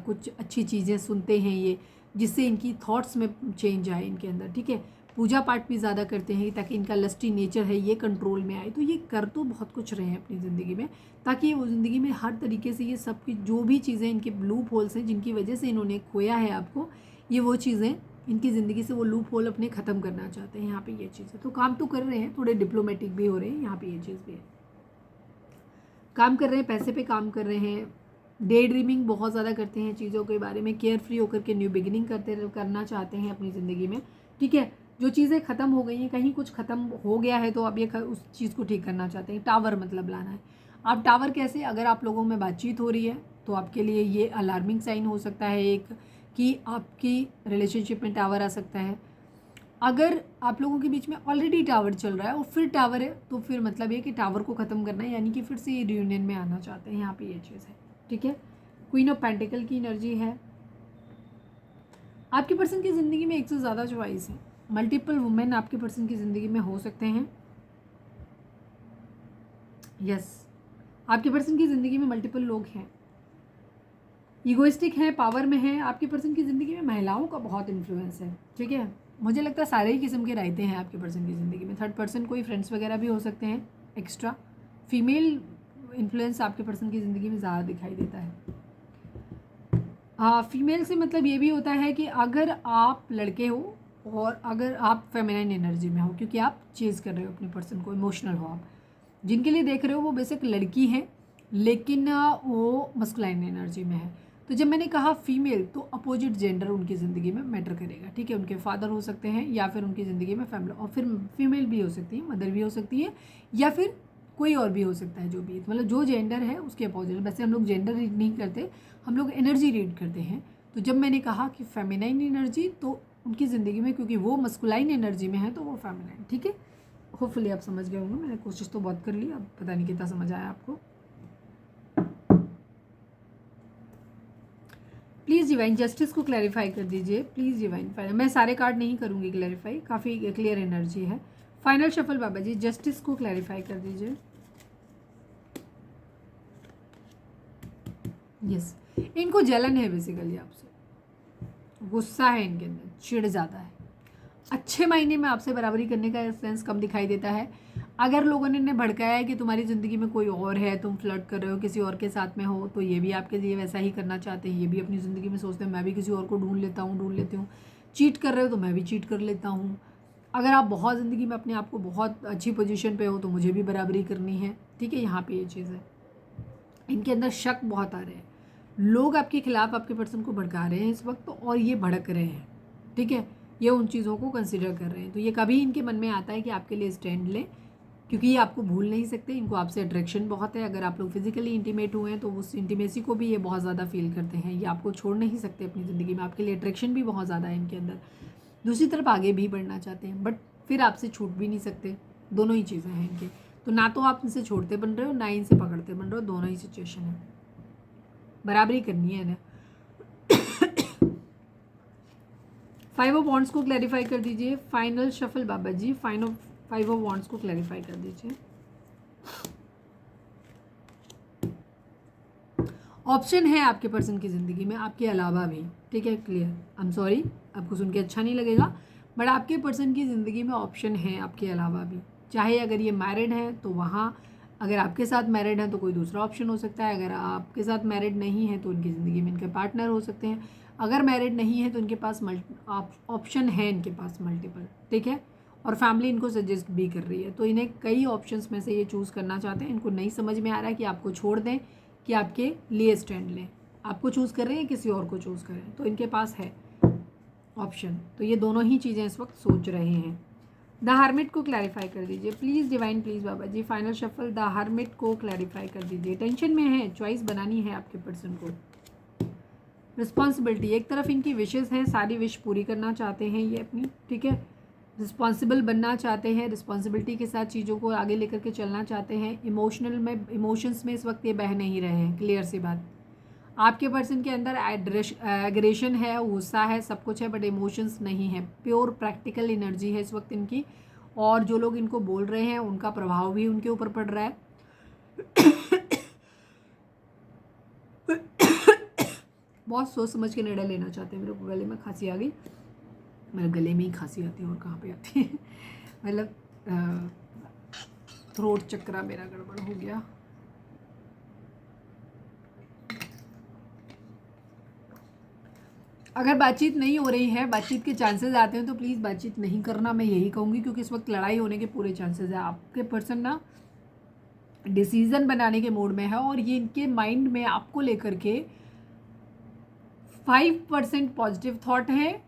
[SPEAKER 1] कुछ अच्छी चीज़ें सुनते हैं ये, जिससे इनकी थॉट्स में चेंज आए इनके अंदर, ठीक है। पूजा पाठ भी ज़्यादा करते हैं ताकि इनका लस्टी नेचर है ये कंट्रोल में आए। तो ये कर तो बहुत कुछ रहे हैं अपनी ज़िंदगी में, ताकि वो ज़िंदगी में हर तरीके से ये सब की जो भी चीज़ें इनके लूप होल्स हैं जिनकी वजह से इन्होंने खोया है आपको, ये वो चीज़ें इनकी ज़िंदगी से वो लूप होल अपने ख़त्म करना चाहते हैं। यहाँ पे ये चीज़ है, तो काम तो कर रहे हैं, थोड़े डिप्लोमेटिक भी हो रहे हैं, यहाँ पे ये चीज़ भी है, काम कर रहे हैं, पैसे पे काम कर रहे हैं, डे ड्रीमिंग बहुत ज़्यादा करते हैं चीज़ों के बारे में, केयर फ्री होकर के न्यू बिगिनिंग करना चाहते हैं अपनी ज़िंदगी में, ठीक है। जो चीज़ें ख़त्म हो गई हैं, कहीं कुछ ख़त्म हो गया है तो अब ये उस चीज़ को ठीक करना चाहते हैं। टावर मतलब लाना है। अब टावर कैसे, अगर आप लोगों में बातचीत हो रही है तो आपके लिए ये अलार्मिंग साइन हो सकता है एक, कि आपकी रिलेशनशिप में टावर आ सकता है। अगर आप लोगों के बीच में ऑलरेडी टावर चल रहा है और फिर टावर है, तो फिर मतलब ये कि टावर को ख़त्म करना है, यानी कि फिर से ये रियूनियन में आना चाहते हैं, यहाँ पे ये चीज़ है। ठीक है, क्वीन ऑफ पेंटिकल की एनर्जी है। आपके पर्सन की ज़िंदगी में एक से ज़्यादा चॉइस है, मल्टीपल वुमेन आपके पर्सन की ज़िंदगी में हो सकते हैं। यस, आपके पर्सन की ज़िंदगी में मल्टीपल लोग हैं, ईगोइस्टिक हैं, पावर में हैं। आपके पर्सन की ज़िंदगी में महिलाओं का बहुत इन्फ्लुएंस है। ठीक है, मुझे लगता है सारे ही किस्म के रायते हैं आपके पर्सन की ज़िंदगी में। थर्ड पर्सन कोई फ्रेंड्स वगैरह भी हो सकते हैं एक्स्ट्रा। फीमेल इन्फ्लुएंस आपके पर्सन की ज़िंदगी में ज़्यादा दिखाई देता है। हाँ, फीमेल से मतलब ये भी होता है कि अगर आप लड़के हो और अगर आप फेमिनाइन एनर्जी में हो, क्योंकि आप चेज़ कर रहे हो अपने पर्सन को, इमोशनल हो आप, जिनके लिए देख रहे हो वो बेसिक लड़की है लेकिन वो मस्कुलाइन एनर्जी में है। तो जब मैंने कहा फीमेल, तो अपोजिट जेंडर उनकी ज़िंदगी में मैटर करेगा। ठीक है, उनके फादर हो सकते हैं या फिर उनकी ज़िंदगी में फैमिली, और फिर फीमेल भी हो सकती है, मदर भी हो सकती है, या फिर कोई और भी हो सकता है, जो भी मतलब जो जेंडर है उसके अपोजिट। वैसे हम लोग जेंडर रीड नहीं करते, हम लोग एनर्जी रीड करते हैं। तो जब मैंने कहा कि फेमिनाइन एनर्जी, तो उनकी ज़िंदगी में क्योंकि वो मस्कुलाइन एनर्जी में है तो वो फेमिनाइन। ठीक है, होपफुली आप समझ गए होंगे, मैंने कोशिश तो बहुत कर ली, अब पता नहीं कितना समझ आया आपको। प्लीज़ डिवाइन जस्टिस को क्लैरिफाई कर दीजिए, प्लीज़ डिवाइन। मैं सारे कार्ड नहीं करूँगी क्लैरिफाई, काफ़ी क्लियर एनर्जी है। फाइनल शफल बाबा जी, जस्टिस को क्लैरिफाई कर दीजिए। यस, इनको जलन है बेसिकली आपसे, गुस्सा है इनके अंदर, चिढ़ ज़्यादा है। अच्छे मायने में आपसे बराबरी करने का सेंस कम दिखाई देता है। अगर लोगों ने इन्हें भड़काया है कि तुम्हारी ज़िंदगी में कोई और है, तुम फ्लर्ट कर रहे हो, किसी और के साथ में हो, तो ये भी आपके लिए वैसा ही करना चाहते हैं। ये भी अपनी ज़िंदगी में सोचते हैं मैं भी किसी और को ढूंढ लेती हूँ। चीट कर रहे हो तो मैं भी चीट कर लेता हूँ। अगर आप बहुत ज़िंदगी में अपने आप को बहुत अच्छी पोजीशन पे हो तो मुझे भी बराबरी करनी है। ठीक है, यहाँ पे ये चीज़ है। इनके अंदर शक बहुत आ रहे हैं, लोग आपके खिलाफ आपके पर्सन को भड़का रहे हैं इस वक्त, और ये भड़क रहे हैं। ठीक है, ये उन चीज़ों को कंसिडर कर रहे हैं। तो ये कभी इनके मन में आता है कि आपके लिए स्टैंड लें, क्योंकि ये आपको भूल नहीं सकते। इनको आपसे अट्रैक्शन बहुत है। अगर आप लोग फिजिकली इंटीमेट हुए हैं तो उस इंटीमेसी को भी ये बहुत ज़्यादा फील करते हैं। ये आपको छोड़ नहीं सकते अपनी ज़िंदगी में, आपके लिए अट्रैक्शन भी बहुत ज़्यादा है इनके अंदर। दूसरी तरफ आगे भी बढ़ना चाहते हैं, बट फिर आपसे छूट भी नहीं सकते। दोनों ही चीज़ें हैं इनके, तो ना तो आप इनसे छोड़ते बन रहे हो, ना इनसे पकड़ते बन रहे हो। दोनों ही सिचुएशन है, बराबरी करनी है इन्हें। 5 ऑफ वॉन्ड्स को क्लैरिफाई कर दीजिए। Final shuffle Baba ji, 5 of wands को क्लैरिफाई कर दीजिए। ऑप्शन है आपके पर्सन की ज़िंदगी में आपके अलावा भी। ठीक है, क्लियर। आई एम सॉरी, आपको सुन के अच्छा नहीं लगेगा, बट आपके पर्सन की ज़िंदगी में ऑप्शन है आपके अलावा भी। चाहे अगर ये मैरिड है तो वहाँ, अगर आपके साथ मैरिड है तो कोई दूसरा ऑप्शन हो सकता है। अगर आपके साथ मैरिड नहीं है तो उनकी ज़िंदगी में इनके पार्टनर हो सकते हैं। अगर मैरिड नहीं है तो इनके पास ऑप्शन है, इनके पास मल्टीपल। ठीक है, और फैमिली इनको सजेस्ट भी कर रही है, तो इन्हें कई ऑप्शंस में से ये चूज़ करना चाहते हैं। इनको नहीं समझ में आ रहा है कि आपको छोड़ दें कि आपके लिए स्टैंड लें। आपको चूज़ कर रहे हैं, किसी और को चूज़ करें, तो इनके पास है ऑप्शन। तो ये दोनों ही चीज़ें इस वक्त सोच रहे हैं। द हार्मिट को क्लैरिफाई कर दीजिए please divine, please Baba ji. Final shuffle the hermit को क्लैरिफाई कर दीजिए। टेंशन में है, चॉइस बनानी है आपके पर्सन को। रिस्पॉन्सिबिलिटी, एक तरफ इनकी विशेज़ हैं, सारी विश पूरी करना चाहते हैं ये अपनी। ठीक है, रिस्पॉन्सिबल बनना चाहते हैं, रिस्पॉन्सिबिलिटी के साथ चीज़ों को आगे लेकर के चलना चाहते हैं। इमोशंस में इस वक्त ये बह नहीं रहे हैं, क्लियर सी बात। आपके पर्सन के अंदर एग्रेशन है, गुस्सा है, सब कुछ है, बट इमोशंस नहीं है। प्योर प्रैक्टिकल एनर्जी है इस वक्त इनकी, और जो लोग इनको बोल रहे हैं उनका प्रभाव भी उनके ऊपर पड़ रहा है। बहुत सोच समझ के निर्णय लेना चाहते हैं। मेरे को गले में खांसी आ गई, मेरे गले में ही खांसी आती है और कहाँ पे आती है मतलब थ्रोट चक्रा मेरा गड़बड़ हो गया। अगर बातचीत नहीं हो रही है, बातचीत के चांसेस आते हैं तो प्लीज़ बातचीत नहीं करना, मैं यही कहूँगी, क्योंकि इस वक्त लड़ाई होने के पूरे चांसेस है। आपके पर्सन ना डिसीज़न बनाने के मूड में है, और ये इनके माइंड में आपको लेकर के 5% पॉजिटिव थॉट है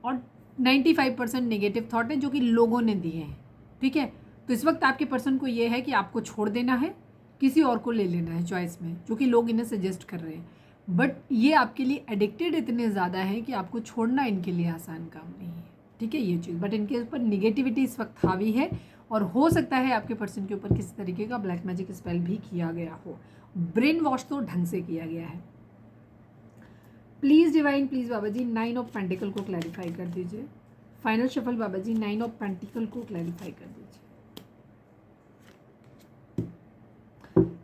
[SPEAKER 1] और 95% नेगेटिव थॉट है, जो कि लोगों ने दिए हैं। ठीक है, तो इस वक्त आपके पर्सन को ये है कि आपको छोड़ देना है, किसी और को ले लेना है चॉइस में, जो कि लोग इन्हें सजेस्ट कर रहे हैं। बट ये आपके लिए एडिक्टेड इतने ज़्यादा है कि आपको छोड़ना इनके लिए आसान काम नहीं है, ठीक है ये चीज़। बट इनके ऊपर निगेटिविटी इस वक्त हावी है और हो सकता है आपके पर्सन के ऊपर किसी तरीके का ब्लैक मैजिक स्पेल भी किया गया हो। ब्रेन वॉश तो ढंग से किया गया है। Please divine, please Baba ji 9 of pentacle को क्लैरिफाई कर दीजिए। Final shuffle Baba ji 9 of pentacle को क्लैरिफाई कर दीजिए।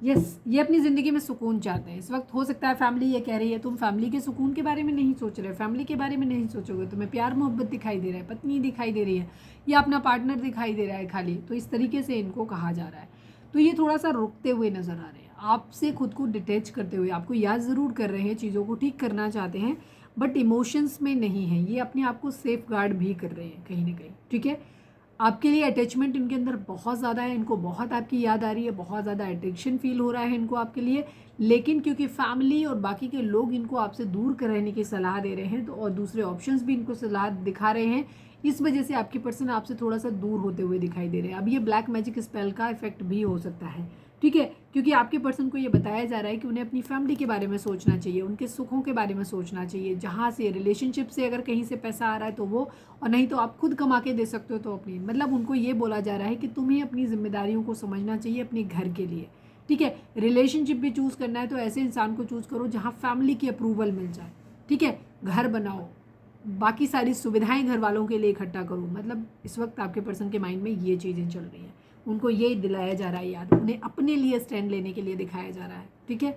[SPEAKER 1] यस, ये अपनी ज़िंदगी में सुकून चाहते हैं इस वक्त। हो सकता है फैमिली ये कह रही है तुम फैमिली के सुकून के बारे में नहीं सोच रहे, फैमिली के बारे में नहीं सोचोगे, तुम्हें प्यार मोहब्बत दिखाई दे रहा है, पत्नी दिखाई दे रही है या अपना पार्टनर दिखाई दे रहा है खाली, तो इस तरीके से इनको कहा जा रहा है। तो ये थोड़ा सा रुकते हुए नज़र आ रहे हैं, आपसे खुद को डिटैच करते हुए, आपको याद ज़रूर कर रहे हैं, चीज़ों को ठीक करना चाहते हैं, बट इमोशंस में नहीं है। ये अपने आप को सेफ गार्ड भी कर रहे हैं कहीं ना कहीं, ठीक है। आपके लिए अटैचमेंट इनके अंदर बहुत ज़्यादा है, इनको बहुत आपकी याद आ रही है, बहुत ज़्यादा अट्रैक्शन फील हो रहा है इनको आपके लिए। लेकिन क्योंकि फैमिली और बाकी के लोग इनको आपसे दूर कर रहने की सलाह दे रहे हैं, तो और दूसरे ऑप्शंस भी इनको सलाह दिखा रहे हैं, इस वजह से आपके पर्सन आपसे थोड़ा सा दूर होते हुए दिखाई दे रहे हैं। अब ये ब्लैक मैजिक स्पेल का इफेक्ट भी हो सकता है, ठीक है, क्योंकि आपके पर्सन को ये बताया जा रहा है कि उन्हें अपनी फैमिली के बारे में सोचना चाहिए, उनके सुखों के बारे में सोचना चाहिए, जहाँ से रिलेशनशिप से अगर कहीं से पैसा आ रहा है तो वो, और नहीं तो आप खुद कमा के दे सकते हो तो अपनी, मतलब उनको ये बोला जा रहा है कि तुम्हें अपनी जिम्मेदारियों को समझना चाहिए अपने घर के लिए, ठीक है। रिलेशनशिप भी चूज़ करना है तो ऐसे इंसान को चूज़ करो जहाँ फैमिली की अप्रूवल मिल जाए, ठीक है। घर बनाओ, बाकी सारी सुविधाएं घर वालों के लिए इकट्ठा करो, मतलब इस वक्त आपके पर्सन के माइंड में ये चीज़ें चल रही हैं। उनको ये दिलाया जा रहा है याद, उन्हें अपने लिए स्टैंड लेने के लिए दिखाया जा रहा है, ठीक है।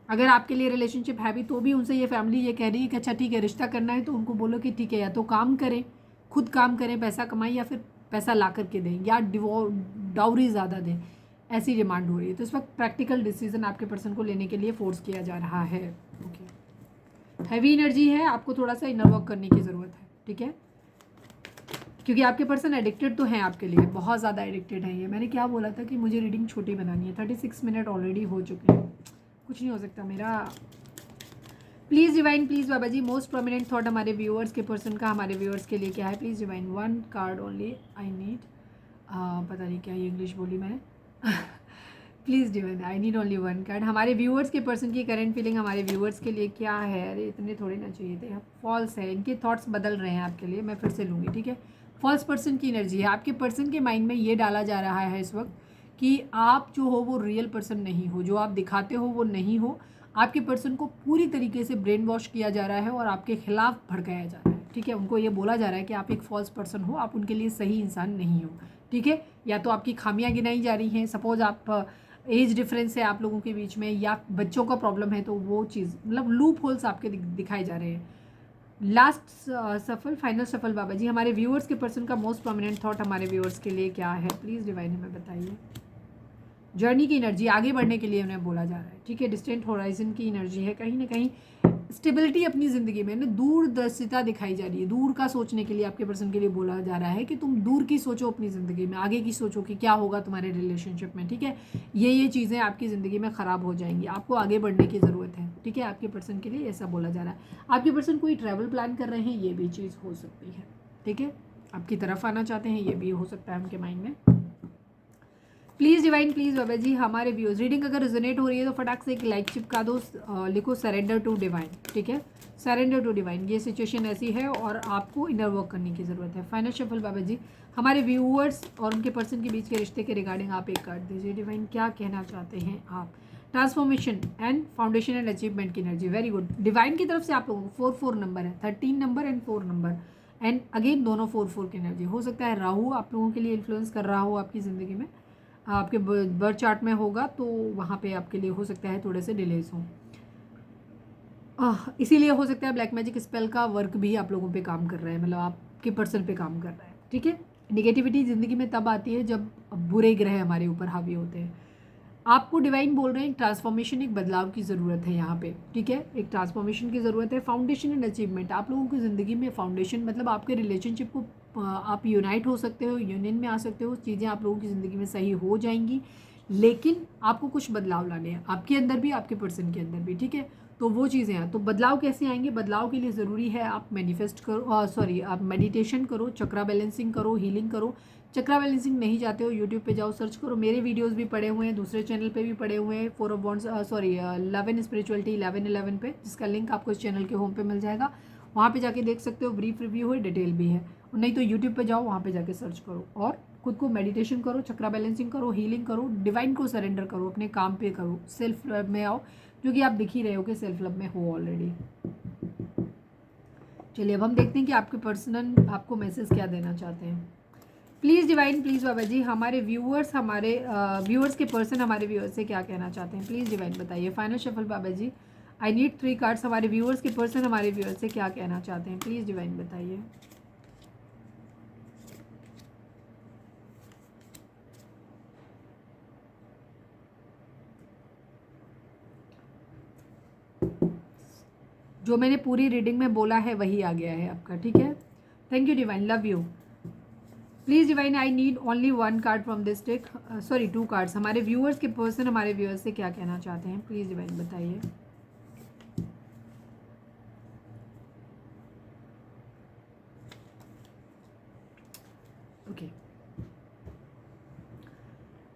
[SPEAKER 1] अगर आपके लिए रिलेशनशिप है भी तो भी उनसे ये फैमिली ये कह रही है कि अच्छा ठीक है रिश्ता करना है तो उनको बोलो कि ठीक है, या तो काम करें, खुद काम करें, पैसा कमाएं, या फिर पैसा ला करके दें, या डाउरी ज़्यादा दें, ऐसी डिमांड हो रही है। तो इस वक्त प्रैक्टिकल डिसीजन आपके पर्सन को लेने के लिए फोर्स किया जा रहा है। ओके, हैवी एनर्जी है, आपको थोड़ा सा इनर वर्क करने की ज़रूरत है, ठीक है, क्योंकि आपके पर्सन एडिक्टेड तो हैं आपके लिए, बहुत ज़्यादा एडिक्टेड हैं ये। मैंने क्या बोला था कि मुझे रीडिंग छोटी बनानी है, 36 मिनट ऑलरेडी हो चुके हैं, कुछ नहीं हो सकता मेरा। Please divine, please Baba ji most prominent thought हमारे व्यूअर्स के पर्सन का हमारे व्यूअर्स के लिए क्या है। Please divine, 1 card only I need, पता नहीं क्या ये इंग्लिश बोली मैंने please divine I need only 1 card. हमारे व्यूअर्स के पर्सन की करंट फीलिंग हमारे व्यूअर्स के लिए क्या है। अरे इतने थोड़े ना चाहिए थे, फॉल्स है, इनके थॉट्स बदल रहे हैं आपके लिए, मैं फिर से लूँगी, ठीक है। फॉल्स पर्सन की एनर्जी है, आपके पर्सन के माइंड में ये डाला जा रहा है इस वक्त कि आप जो हो वो रियल पर्सन नहीं हो, जो आप दिखाते हो वो नहीं हो। आपके पर्सन को पूरी तरीके से ब्रेन वॉश किया जा रहा है और आपके खिलाफ भड़काया जा रहा है, ठीक है। उनको ये बोला जा रहा है कि आप एक फॉल्स पर्सन हो, आप उनके लिए सही इंसान नहीं हो, ठीक है। या तो आपकी खामियां गिनाई जा रही हैं, सपोज आप एज डिफरेंस है आप लोगों के बीच में, या बच्चों का प्रॉब्लम है, तो वो चीज़ मतलब लूप होल्स आपके दिखाए जा रहे हैं। लास्ट सफल, फाइनल सफल बाबा जी, हमारे व्यूअर्स के पर्सन का मोस्ट प्रोमिनेंट थॉट हमारे व्यूअर्स के लिए क्या है। प्लीज़ डिवाइन हमें बताइए। जर्नी की एनर्जी, आगे बढ़ने के लिए उन्हें बोला जा रहा है, ठीक है। डिस्टेंट होराइजन की एनर्जी है, कहीं ना कहीं स्टेबिलिटी अपनी ज़िंदगी में ना, दूरदर्शिता दिखाई जा रही है, दूर का सोचने के लिए आपके पर्सन के लिए बोला जा रहा है कि तुम दूर की सोचो अपनी ज़िंदगी में, आगे की सोचो कि क्या होगा तुम्हारे रिलेशनशिप में, ठीक है। ये चीज़ें आपकी ज़िंदगी में ख़राब हो जाएंगी, आपको आगे बढ़ने की ज़रूरत है, ठीक है। आपके पर्सन के लिए ऐसा बोला जा रहा है। आपके पर्सन कोई ट्रैवल प्लान कर रहे हैं, ये भी चीज़ हो सकती है, ठीक है। आपकी तरफ आना चाहते हैं, ये भी हो सकता है उनके माइंड में। प्लीज़ डिवाइन, प्लीज़ बाबा जी हमारे व्यूज़, रीडिंग अगर रिजोनेट हो रही है तो फटाक से एक लाइक चिपका दो, लिखो सरेंडर टू डिवाइन, ठीक है। सरेंडर टू डिवाइन, ये सिचुएशन ऐसी है और आपको इनर वर्क करने की ज़रूरत है। फाइनल शफल बाबा जी, हमारे व्यूअर्स और उनके पर्सन के बीच के रिश्ते के रिगार्डिंग आप एक कार्ड दीजिए। डिवाइन क्या कहना चाहते हैं आप। Transformation and foundation and achievement की एनर्जी, वेरी गुड। डिवाइन की तरफ से आप लोगों को 4 नंबर है, 13 number and 4 number, and again दोनों 4 की एनर्जी। हो सकता है राहु आप लोगों के लिए इन्फ्लुएंस कर रहा हो आपकी ज़िंदगी में, आपके बर्थ चार्ट में होगा तो वहाँ पे आपके लिए हो सकता है थोड़े से डिलेज हों, इसीलिए हो सकता है ब्लैक मैजिक स्पेल का वर्क भी आप लोगों पे काम कर रहा है, मतलब आपके पर्सन पे काम कर रहा है, ठीक है। निगेटिविटी ज़िंदगी में तब आती है जब बुरे ग्रह हमारे ऊपर हावी होते हैं। आपको डिवाइन बोल रहे हैं एक ट्रांसफॉर्मेशन, एक बदलाव की ज़रूरत है यहाँ पे, ठीक है। एक ट्रांसफॉर्मेशन की ज़रूरत है। फाउंडेशन एंड अचीवमेंट, आप लोगों की ज़िंदगी में फाउंडेशन मतलब आपके रिलेशनशिप को आप यूनाइट हो सकते हो, यूनियन में आ सकते हो, चीज़ें आप लोगों की ज़िंदगी में सही हो जाएंगी, लेकिन आपको कुछ बदलाव लाने हैं आपके अंदर भी, आपके पर्सन के अंदर भी, ठीक है। तो वो चीज़ें हैं। तो बदलाव कैसे आएंगे? बदलाव के लिए ज़रूरी है आप मैनिफेस्ट करो, सॉरी आप मेडिटेशन करो, चक्रा बैलेंसिंग करो, हीलिंग करो। चक्रा बैलेंसिंग नहीं जाते हो, यूट्यूब पे जाओ, सर्च करो, मेरे वीडियोस भी पड़े हुए हैं, दूसरे चैनल पे भी पड़े हुए हैं, 4 of wands, sorry love and spirituality 1111 पे, जिसका लिंक आपको इस चैनल के होम पे मिल जाएगा। वहाँ पे जाके देख सकते हो, ब्रीफ रिव्यू है, डिटेल भी है। नहीं तो यूट्यूब पे जाओ, वहाँ पे जाके सर्च करो और खुद को मेडिटेशन करो, चक्रा बैलेंसिंग करो, हीलिंग करो, डिवाइन को सरेंडर करो, अपने काम पे करो, सेल्फ लव में आओ, जो कि आप दिख ही रहे हो कि सेल्फ लव में हो ऑलरेडी। चलिए अब हम देखते हैं कि आपके पर्सनल आपको मैसेज क्या देना चाहते हैं। प्लीज़ डिवाइन, प्लीज़ बाबा जी, हमारे व्यूअर्स के पर्सन हमारे व्यूअर्स से क्या कहना चाहते हैं, प्लीज़ डिवाइन बताइए। Final shuffle Baba ji, I need 3 cards. हमारे व्यूअर्स के पर्सन हमारे व्यूअर्स से क्या कहना चाहते हैं, प्लीज़ डिवाइन बताइए। जो मैंने पूरी रीडिंग में बोला है वही आ गया है आपका, ठीक है। Thank you divine, love you. Please divine, I need only 1 card from this deck, sorry 2 cards. हमारे व्यूअर्स के पर्सन हमारे व्यूअर्स से क्या कहना चाहते हैं, प्लीज़ डिवाइन बताइए। ओके,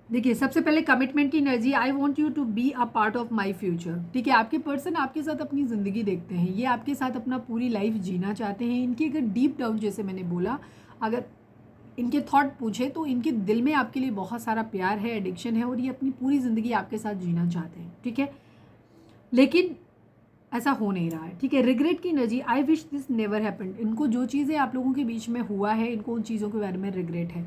[SPEAKER 1] देखिए सबसे पहले कमिटमेंट की energy, I want you to be a part of my future, ठीक है। आपके पर्सन आपके साथ अपनी ज़िंदगी देखते हैं, ये आपके साथ अपना पूरी लाइफ जीना चाहते हैं। इनकी अगर डीप डाउन, जैसे मैंने बोला, अगर इनके थॉट पूछे तो इनके दिल में आपके लिए बहुत सारा प्यार है, एडिक्शन है, और ये अपनी पूरी ज़िंदगी आपके साथ जीना चाहते हैं, ठीक है। लेकिन ऐसा हो नहीं रहा है, ठीक है। रिग्रेट की energy, I wish this never happened. इनको जो चीज़ें आप लोगों के बीच में हुआ है, इनको उन चीज़ों के बारे में रिग्रेट है।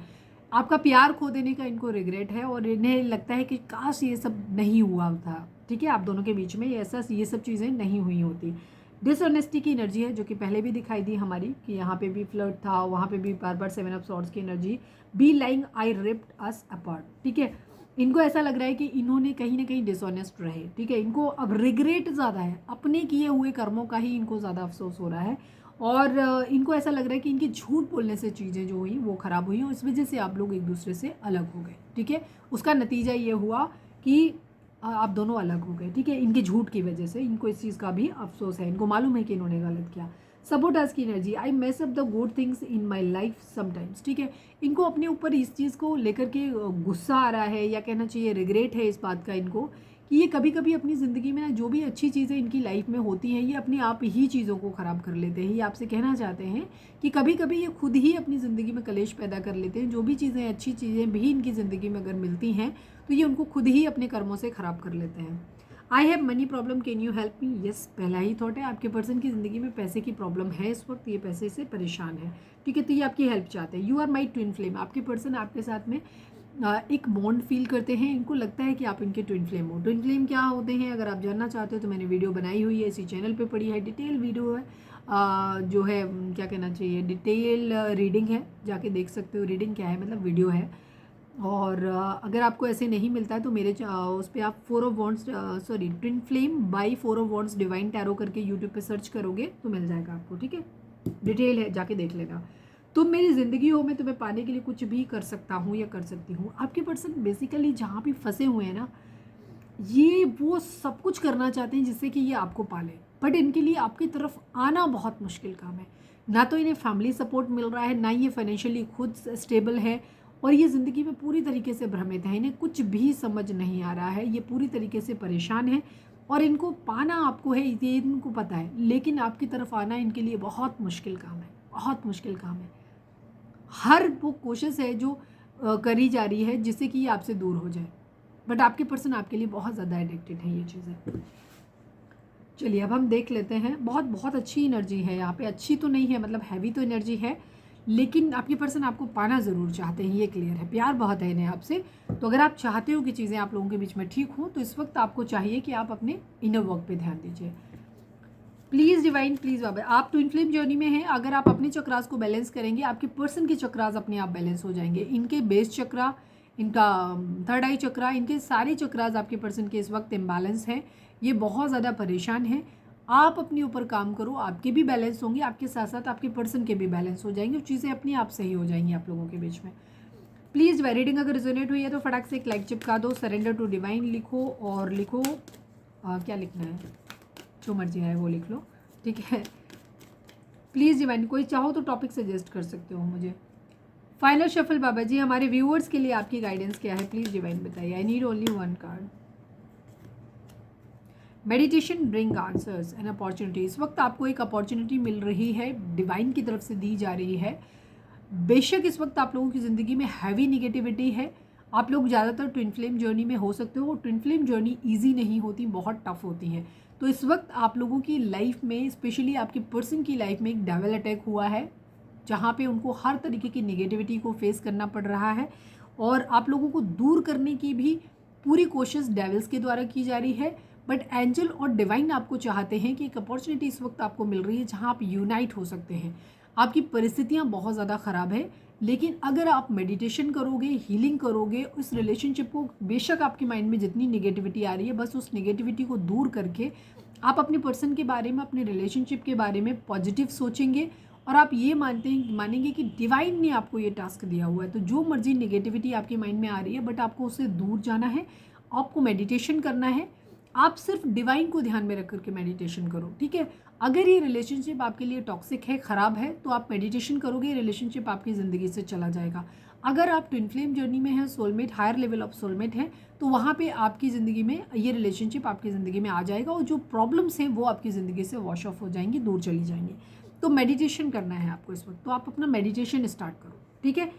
[SPEAKER 1] आपका प्यार खो देने का इनको रिग्रेट है, और इन्हें लगता है कि काश ये सब नहीं हुआ था, ठीक है। आप दोनों के बीच में ये सब चीज़ें नहीं हुई होती। डिसऑनेस्टी की एनर्जी है, जो कि पहले भी दिखाई दी हमारी, कि यहाँ पे भी फ्लर्ट था, वहाँ पे भी बार बार 7 ऑफ सॉर्ड्स की एनर्जी। बी लाइंग आई रिप्ड अस अपार्ट, ठीक है। इनको ऐसा लग रहा है कि इन्होंने कहीं ना कहीं डिसऑनेस्ट रहे, ठीक है। इनको अब रिग्रेट ज़्यादा है, अपने किए हुए कर्मों का ही इनको ज़्यादा अफसोस हो रहा है। और इनको ऐसा लग रहा है कि इनकी झूठ बोलने से चीज़ें जो हुई वो ख़राब हुई, और इस वजह से आप लोग एक दूसरे से अलग हो गए, ठीक है। उसका नतीजा ये हुआ कि आप दोनों अलग हो गए, ठीक है। इनके झूठ की वजह से इनको इस चीज़ का भी अफसोस है, इनको मालूम है कि इन्होंने गलत किया। सबोटाज की energy, I mess up the good things in my life sometimes, ठीक है। इनको अपने ऊपर इस चीज़ को लेकर के गुस्सा आ रहा है, या कहना चाहिए रिग्रेट है इस बात का इनको, कि ये कभी कभी अपनी ज़िंदगी में ना जो भी अच्छी चीज़ें इनकी लाइफ में होती हैं, ये अपने आप ही चीज़ों को ख़राब कर लेते हैं। ये आपसे कहना चाहते हैं कि कभी कभी ये खुद ही अपनी ज़िंदगी में कलेश पैदा कर लेते हैं। जो भी चीज़ें, अच्छी चीज़ें भी इनकी ज़िंदगी में अगर मिलती हैं तो ये उनको खुद ही अपने कर्मों से ख़राब कर लेते हैं। I have money problem, can you help me. Yes, पहला ही थॉट है, आपके पर्सन की ज़िंदगी में पैसे की प्रॉब्लम है इस वक्त, ये पैसे से परेशान है, ठीक है। तो ये आपकी हेल्प चाहते हैं। You are my twin flame, आपके पर्सन आपके साथ में एक बॉन्ड फील करते हैं। इनको लगता है कि आप इनके ट्विन फ्लेम हो। ट्विन फ्लेम क्या होते हैं, अगर आप जानना चाहते हो तो मैंने वीडियो बनाई हुई है, इसी चैनल पे पड़ी है, डिटेल वीडियो है, जो है क्या कहना चाहिए, डिटेल रीडिंग है, जाके देख सकते हो। रीडिंग क्या है मतलब वीडियो है। और अगर आपको ऐसे नहीं मिलता है तो मेरे उस पर आप 4 of wands, sorry twin flame by 4 of wands divine tarot करके यूट्यूब पे सर्च करोगे तो मिल जाएगा आपको, ठीक है। डिटेल है, जाके देख लेना। तुम मेरी ज़िंदगी हो, मैं तुम्हें पाने के लिए कुछ भी कर सकता हूँ या कर सकती हूँ। आपके पर्सन बेसिकली जहाँ भी फंसे हुए हैं ना, ये वो सब कुछ करना चाहते हैं जिससे कि ये आपको पाले, बट इनके लिए आपकी तरफ आना बहुत मुश्किल काम है। ना तो इन्हें फैमिली सपोर्ट मिल रहा है, ना ये फाइनेंशियली खुद स्टेबल है, और ये ज़िंदगी में पूरी तरीके से भ्रमित है। इन्हें कुछ भी समझ नहीं आ रहा है, ये पूरी तरीके से परेशान है, और इनको पाना आपको है, ये इनको पता है, लेकिन आपकी तरफ आना इनके लिए बहुत मुश्किल काम है, बहुत मुश्किल काम है। हर वो कोशिश है जो करी जा रही है जिससे कि ये आपसे दूर हो जाए, बट आपके पर्सन आपके लिए बहुत ज़्यादा एडिक्टेड है ये चीज़ें। चलिए अब हम देख लेते हैं। बहुत बहुत अच्छी एनर्जी है यहाँ पे, अच्छी तो नहीं है मतलब हैवी तो एनर्जी है, लेकिन आपके पर्सन आपको पाना ज़रूर चाहते हैं, ये क्लियर है। प्यार बहुत है इन्हें आपसे। तो अगर आप चाहते हो कि चीज़ें आप लोगों के बीच में ठीक हों, तो इस वक्त आपको चाहिए कि आप अपने इनर वर्क पे ध्यान दीजिए। प्लीज़ डिवाइन, प्लीज़ बाबा, आप ट्विन फ्लेम जर्नी में हैं। अगर आप अपने चक्रास को बैलेंस करेंगे, आपके पर्सन के चक्रास अपने आप बैलेंस हो जाएंगे। इनके बेस चक्रा, इनका थर्ड आई चक्रा, इनके सारे चक्रास आपके पर्सन के इस वक्त इम्बैलेंस हैं। ये बहुत ज़्यादा परेशान है। आप अपने ऊपर काम करो, आपके भी बैलेंस होंगे, आपके साथ साथ आपके पर्सन के भी बैलेंस हो जाएंगे, चीज़ें अपने आप सही हो जाएंगी आप लोगों के बीच में। प्लीज़ रीडिंग अगर रिजोनेट हुई है तो फटाक से एक लाइक चिपका दो, सरेंडर टू डिवाइन लिखो, और लिखो क्या लिखना है, जो मर्जी आए वो लिख लो, ठीक है। प्लीज़ डिवाइन, कोई चाहो तो टॉपिक सजेस्ट कर सकते हो मुझे। फाइनल शफल बाबा जी, हमारे व्यूअर्स के लिए आपकी गाइडेंस क्या है, प्लीज़ डिवाइन बताइए। आई need only one card. Meditation bring answers and opportunity. इस वक्त आपको एक अपॉर्चुनिटी मिल रही है, डिवाइन की तरफ से दी जा रही है। बेशक इस वक्त आप लोगों की ज़िंदगी में हैवी निगेटिविटी है, आप लोग ज़्यादातर ट्विन फ्लेम जर्नी में हो सकते हो, और ट्विन फ्लेम जर्नी ईजी नहीं होती, बहुत टफ होती है। तो इस वक्त आप लोगों की लाइफ में, स्पेशली आपके पर्सन की लाइफ में एक डेविल अटैक हुआ है, जहाँ पे उनको हर तरीके की निगेटिविटी को फेस करना पड़ रहा है, और आप लोगों को दूर करने की भी पूरी कोशिश डेविल्स के द्वारा की जा रही है। बट एंजल और डिवाइन आपको चाहते हैं कि एक अपॉर्चुनिटी इस वक्त आपको मिल रही है जहाँ आप यूनाइट हो सकते हैं। आपकी परिस्थितियाँ बहुत ज़्यादा ख़राब है, लेकिन अगर आप मेडिटेशन करोगे, हीलिंग करोगे, उस रिलेशनशिप को, बेशक आपके माइंड में जितनी निगेटिविटी आ रही है, बस उस निगेटिविटी को दूर करके आप अपने पर्सन के बारे में, अपने रिलेशनशिप के बारे में पॉजिटिव सोचेंगे, और आप ये मानेंगे कि डिवाइन ने आपको ये टास्क दिया हुआ है। तो जो मर्जी निगेटिविटी आपके माइंड में आ रही है, बट आपको उससे दूर जाना है, आपको मेडिटेशन करना है। आप सिर्फ डिवाइन को ध्यान में रख करके मेडिटेशन करो, ठीक है। अगर ये रिलेशनशिप आपके लिए टॉक्सिक है, ख़राब है, तो आप मेडिटेशन करोगे, रिलेशनशिप आपकी ज़िंदगी से चला जाएगा। अगर आप ट्विन फ्लेम जर्नी में है, soulmate, higher level of soulmate है, तो वहाँ पे आपकी ज़िंदगी में ये रिलेशनशिप आपकी ज़िंदगी में आ जाएगा, और जो प्रॉब्लम्स हैं वो आपकी ज़िंदगी से वॉश ऑफ हो जाएंगी, दूर चली जाएंगी। तो मेडिटेशन करना है आपको इस वक्त, तो आप अपना मेडिटेशन स्टार्ट करो, ठीक है।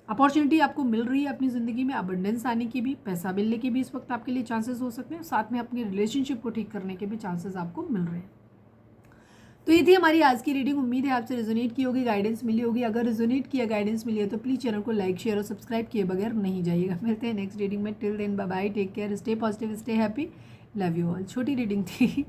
[SPEAKER 1] अपॉर्चुनिटी आपको मिल रही है अपनी ज़िंदगी में, अबंडेंस आने की भी, पैसा मिलने के भी इस वक्त आपके लिए चांसेस हो सकते हैं, साथ में अपनी रिलेशनशिप को ठीक करने के भी चांसेस आपको मिल रहे हैं। तो ये थी हमारी आज की रीडिंग। उम्मीद है आपसे रेजोनेट की होगी, गाइडेंस मिली होगी। अगर रेजोनेट किया, गाइडेंस मिली है, तो प्लीज़ चैनल को लाइक, शेयर और सब्सक्राइब किए बगैर नहीं जाइएगा। मिलते हैं नेक्स्ट रीडिंग में। Till then bye bye, take care, stay positive, stay happy, love you all. छोटी रीडिंग थी।